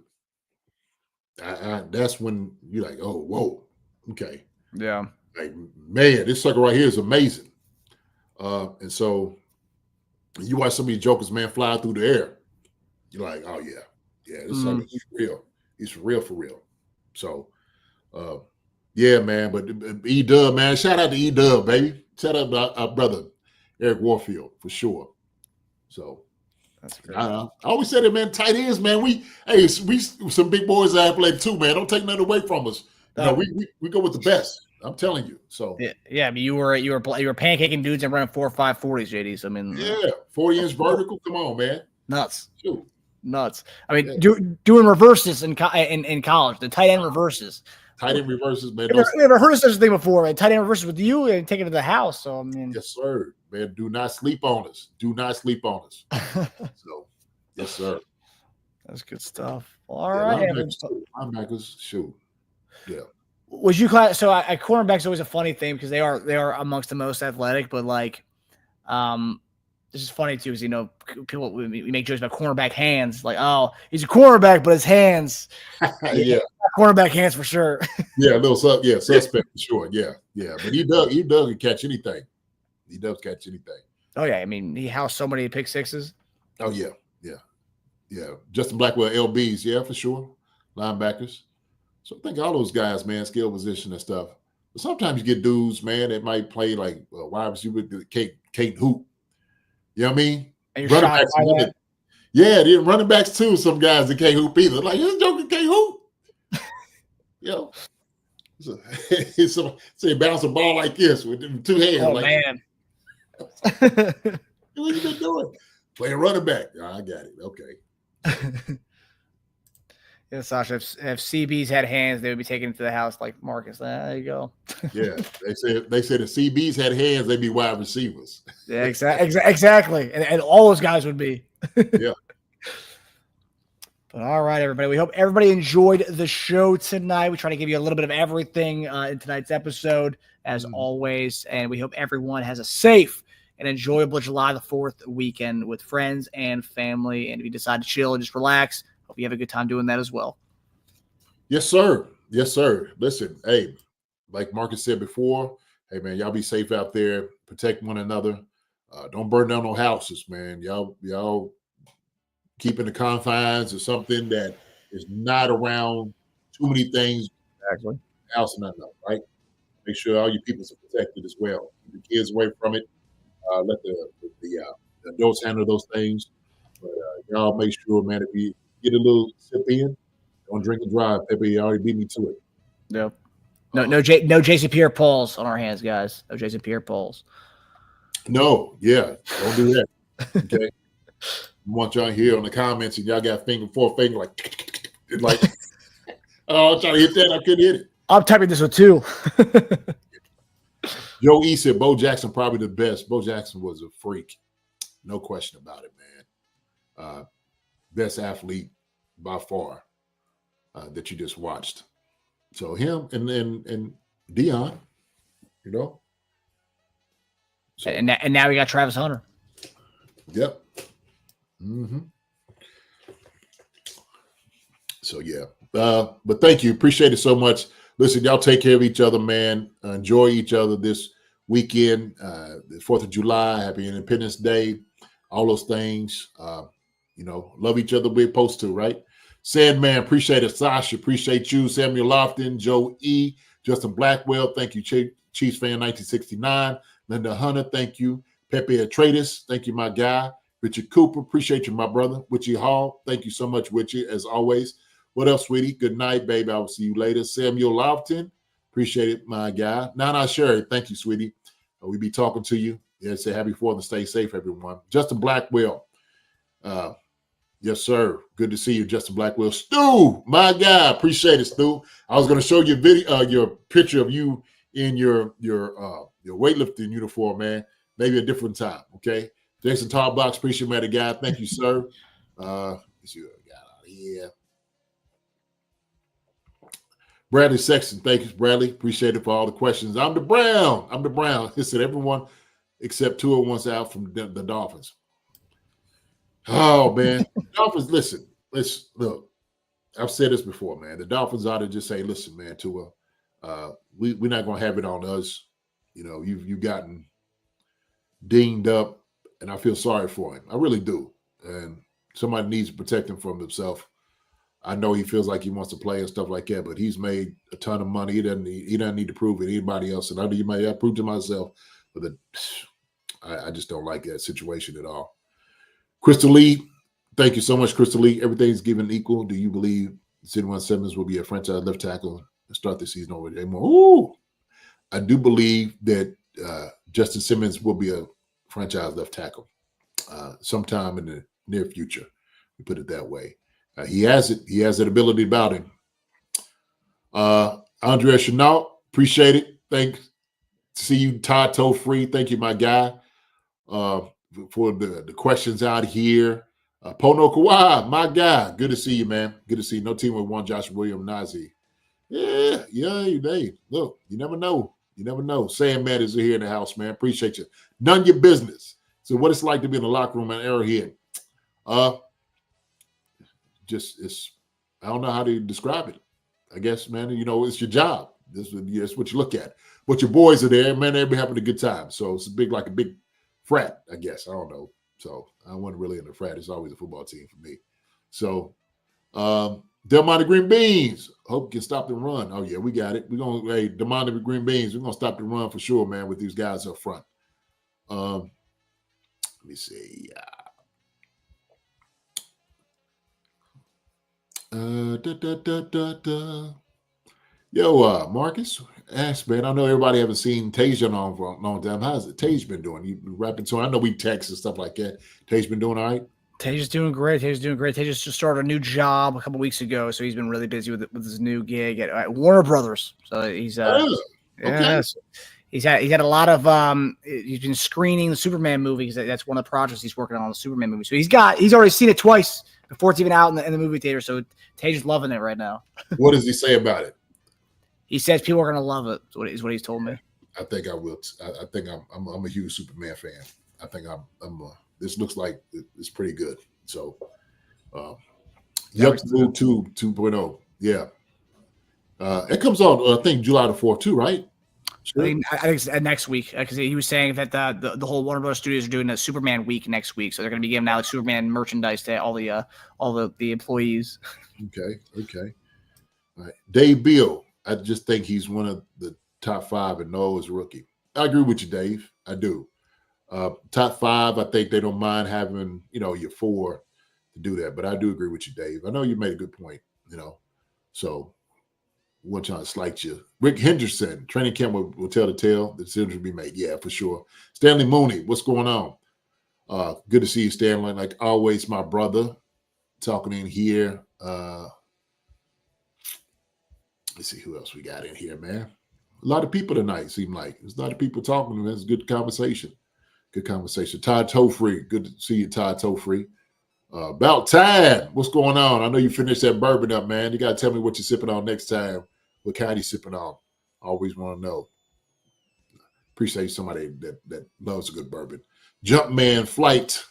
That's when you're like, oh, whoa, okay. Yeah. Like, man, this sucker right here is amazing. And so you watch some of these jokers, man, fly through the air. You're like, oh, yeah, this sucker is real. He's for real. So, yeah, man, but E-Dub, man, shout out to E-Dub, baby. Shout out to our brother, Eric Warfield, for sure. So, that's great. I always said it, man, tight ends, man. We some big boys that athletic too, man. Don't take nothing away from us. We go with the best. I'm telling you. So yeah. You were pancaking dudes and running 4.5 40s, JD. So 40-inch vertical. Come on, man. Nuts. Shoot. Nuts. Doing reverses in college, the tight end reverses. Tight end reverses, man. I've never heard of such a thing before, man. Tight end reverses with you and take it to the house. So yes, sir, man. Do not sleep on us. So, yes, sir. That's good stuff. All right, linebackers, shoot. Yeah. Was you class? So at cornerback's always a funny thing because they are amongst the most athletic, but this is funny too, because people we make jokes about cornerback hands, like, oh, he's a cornerback, but his hands, cornerback hands for sure. Suspect for sure, yeah. But he does catch anything. He does catch anything. Oh yeah, he housed so many pick sixes. Oh yeah. Justin Blackwell, LBs, yeah, for sure. Linebackers. So I think all those guys, man, skill position and stuff. But sometimes you get dudes, man, that might play like wide receiver with Kate Hoop. You know what I mean? And you're running backs, the running backs too. Some guys that can't hoop either. Like, this joker can't hoop. So you bounce a ball like this with two hands. Oh, man. What you been doing? Playing running back. Oh, I got it. Okay. Yeah, Sasha, if CBs had hands, they would be taken to the house like Marcus. There you go. Yeah, they said if CBs had hands, they'd be wide receivers. Yeah, exactly. And all those guys would be. Yeah. But all right, everybody. We hope everybody enjoyed the show tonight. We try to give you a little bit of everything in tonight's episode, as always. And we hope everyone has a safe an enjoyable July the 4th weekend with friends and family. And if you decide to chill and just relax, hope you have a good time doing that as well. Yes, sir. Yes, sir. Listen, hey, like Marcus said before, hey, man, y'all be safe out there. Protect one another. Don't burn down no houses, man. Y'all keep in the confines of something that is not around too many things. Exactly. House and nothing, right? Make sure all your people are protected as well. Keep the kids away from it. Let the adults handle those things. But y'all make sure, man, if you get a little sip in, don't drink and drive. Pepe already beat me to it. Yep. No Jason Pierre-Pauls on our hands, guys. No Jason Pierre-Pauls. No, yeah, don't do that. Okay. I want y'all here on the comments and y'all got four finger like oh, I'm trying to hit that. I couldn't hit it. I'm typing this with 2. Joe E said Bo Jackson probably the best. Bo Jackson was a freak. No question about it, man. Best athlete by far that you just watched. So him and Dion, you know. So, and now we got Travis Hunter. Yep. Mm-hmm. So yeah. But thank you. Appreciate it so much. Listen, y'all take care of each other, man. Enjoy each other this weekend. The 4th of July, happy Independence Day, all those things. Love each other. We're supposed to, right? Sandman, appreciate it. Sasha, appreciate you. Samuel Lofton, Joe E, Justin Blackwell, thank you. Chiefs fan 1969. Linda Hunter, thank you. Pepe Atreides, thank you, my guy. Richard Cooper, appreciate you, my brother. Witchy Hall, thank you so much, Witchy, as always. What else, sweetie? Good night, baby. I will see you later. Samuel Lofton, appreciate it, my guy. Nana Sherry, thank you, sweetie. We be talking to you. Yeah, say happy 4th and stay safe, everyone. Justin Blackwell, yes, sir. Good to see you, Justin Blackwell. Stu, my guy, appreciate it, Stu. I was going to show you your picture of you in your weightlifting uniform, man. Maybe a different time, okay? Jason Tarbox, appreciate you, guy. Thank you, sir. Let's see what I got out here. Bradley Sexton, thank you, Bradley. Appreciate it for all the questions. I'm the Brown. He said everyone except Tua wants out from the Dolphins. Oh, man. Dolphins, listen. Let's look. I've said this before, man. The Dolphins ought to just say, listen, man, Tua, we're not going to have it on us. You know, you've gotten dinged up, and I feel sorry for him. I really do. And somebody needs to protect him from himself. I know he feels like he wants to play and stuff like that, but he's made a ton of money. He doesn't need to prove it to anybody else. And I know you might have proved to myself, but I just don't like that situation at all. Crystal Lee, thank you so much, Crystal Lee. Everything's given equal. Do you believe Sidwan Simmons will be a franchise left tackle and start the season over anymore? Ooh, I do believe that Justin Simmons will be a franchise left tackle sometime in the near future. We put it that way. He has it. He has that ability about him. Andrea Chenault, appreciate it. Thanks. See you, Todd Toe Free. Thank you, my guy, for the questions out here. Pono Kawhi, my guy. Good to see you, man. Good to see you. No team with one Josh Williams, Nazi. Yeah. Look, you never know. You never know. Sam Matt is here in the house, man. Appreciate you. None your business. So what it's like to be in the locker room at Arrowhead. I don't know how to describe it. I guess, man, it's your job. That's what you look at. But your boys are there, man. They'll be having a good time. So it's like a big frat, I guess. I don't know. So I wasn't really in a frat. It's always a football team for me. So Del Monte Green Beans. Hope you can stop the run. Oh, yeah, we got it. We're going to, Del Monte Green Beans, we're going to stop the run for sure, man, with these guys up front. Let me see. Yo, Marcus, ask, man. I know everybody haven't seen Tage on for a long time. How's it? Tage been doing? You rapping to him? I know we text and stuff like that. Tage been doing all right? Tage is doing great. Tage just started a new job a couple weeks ago, so he's been really busy with his new gig at Warner Brothers. So he's he's had a lot of he's been screening the Superman movies. That's one of the projects he's working on, the Superman movie. So he's already seen it twice before it's even out in the movie theater. So Tage is loving it right now. What does he say about it? He says people are going to love it. Is what he's told me. I think I will. I think I'm a huge Superman fan. I think this looks like it's pretty good. So, Yup Move 2.0. Yeah. It comes on, I think, July the 4th, too, right? Sure. I think it's next week because he was saying that the whole Warner Bros. Studios are doing a Superman week next week, so they're going to be giving out like Superman merchandise to all the employees. Okay. All right. Dave Beal, I just think he's one of the top 5 and no as rookie. I agree with you, Dave. I do. Top 5, I think they don't mind having, your 4 to do that. But I do agree with you, Dave. I know you made a good point, So we're trying to slight you. Rick Henderson, training camp will tell the tale. The decision will be made. Yeah, for sure. Stanley Mooney, what's going on? Good to see you, Stanley. Like always, my brother talking in here. Let's see who else we got in here, man. A lot of people tonight, seem like. There's a lot of people talking. That's a good conversation. Good conversation. Todd Tofree. Good to see you, Todd Tofree. About time. What's going on? I know you finished that bourbon up, man. You got to tell me what you're sipping on next time. What kind you sipping on? Always want to know. Appreciate somebody that loves a good bourbon. Jumpman Flight.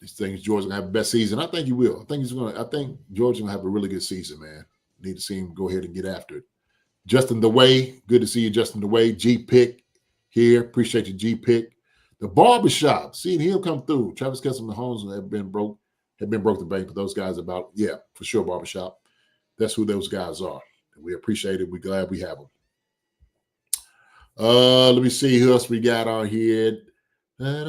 These things, George gonna have the best season. I think he will. I think George gonna have a really good season, man. Need to see him go ahead and get after it. Justin DeWay, good to see you, Justin DeWay. G Pick here. Appreciate you, G Pick. The barbershop, seeing him come through. Travis Kelce and Mahomes have been broke the bank for those guys about, yeah, for sure, barbershop. That's who those guys are. We appreciate it. We're glad we have them. Let me see who else we got on here. I'm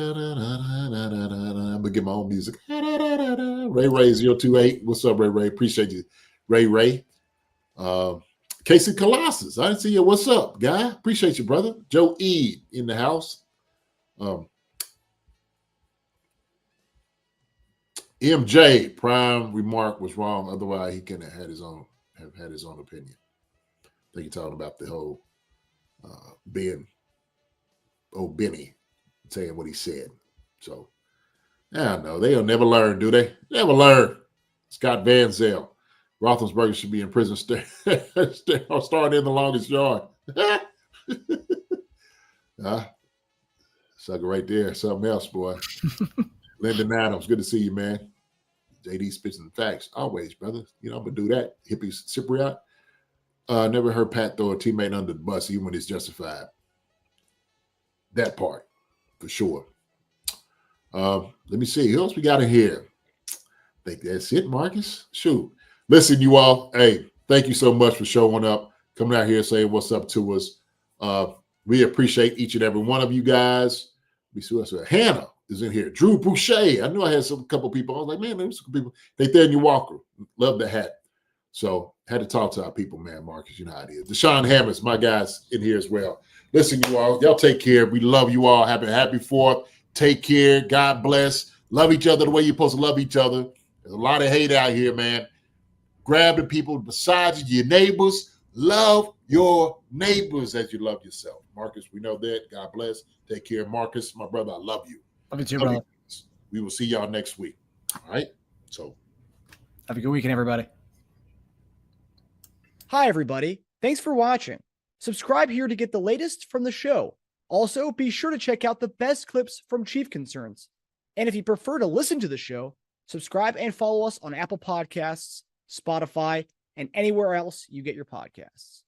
gonna get my own music. Ray 028. What's up, Ray? Appreciate you, Ray. Casey Colossus. I didn't see you. What's up, guy? Appreciate you, brother. Joe E in the house. MJ prime remark was wrong. Otherwise, he couldn't have had his own opinion. I think you're talking about the whole Benny saying what he said. So I don't know. They'll never learn, do they? Never learn. Scott Van Zell. Roethlisberger should be in prison starting in the longest yard. Sucker right there. Something else, boy. Lyndon Adams, good to see you, man. JD spitting facts. Always, brother. I'm going to do that. Hippie Cypriot. Never heard Pat throw a teammate under the bus, even when it's justified. That part, for sure. Let me see. Who else we got in here? I think that's it, Marcus. Shoot. Listen, you all. Hey, thank you so much for showing up, coming out here saying what's up to us. We appreciate each and every one of you guys. We see what's Hannah is in here. Drew Boucher. I knew I had a couple people. I was like, man, there's some people. Nathaniel Walker. Love the hat. So had to talk to our people, man, Marcus. You know how it is. Deshaun Hammers, my guys in here as well. Listen, you all. Y'all take care. We love you all. Happy 4th. Take care. God bless. Love each other the way you're supposed to love each other. There's a lot of hate out here, man. Grab the people beside you, your neighbors. Love your neighbors as you love yourself. Marcus, we know that. God bless. Take care, Marcus. My brother, I love you. Love you too, brother. We will see y'all next week. All right? So have a good weekend, everybody. Hi, everybody. Thanks for watching. Subscribe here to get the latest from the show. Also, be sure to check out the best clips from Chief Concerns. And if you prefer to listen to the show, subscribe and follow us on Apple Podcasts, Spotify, and anywhere else you get your podcasts.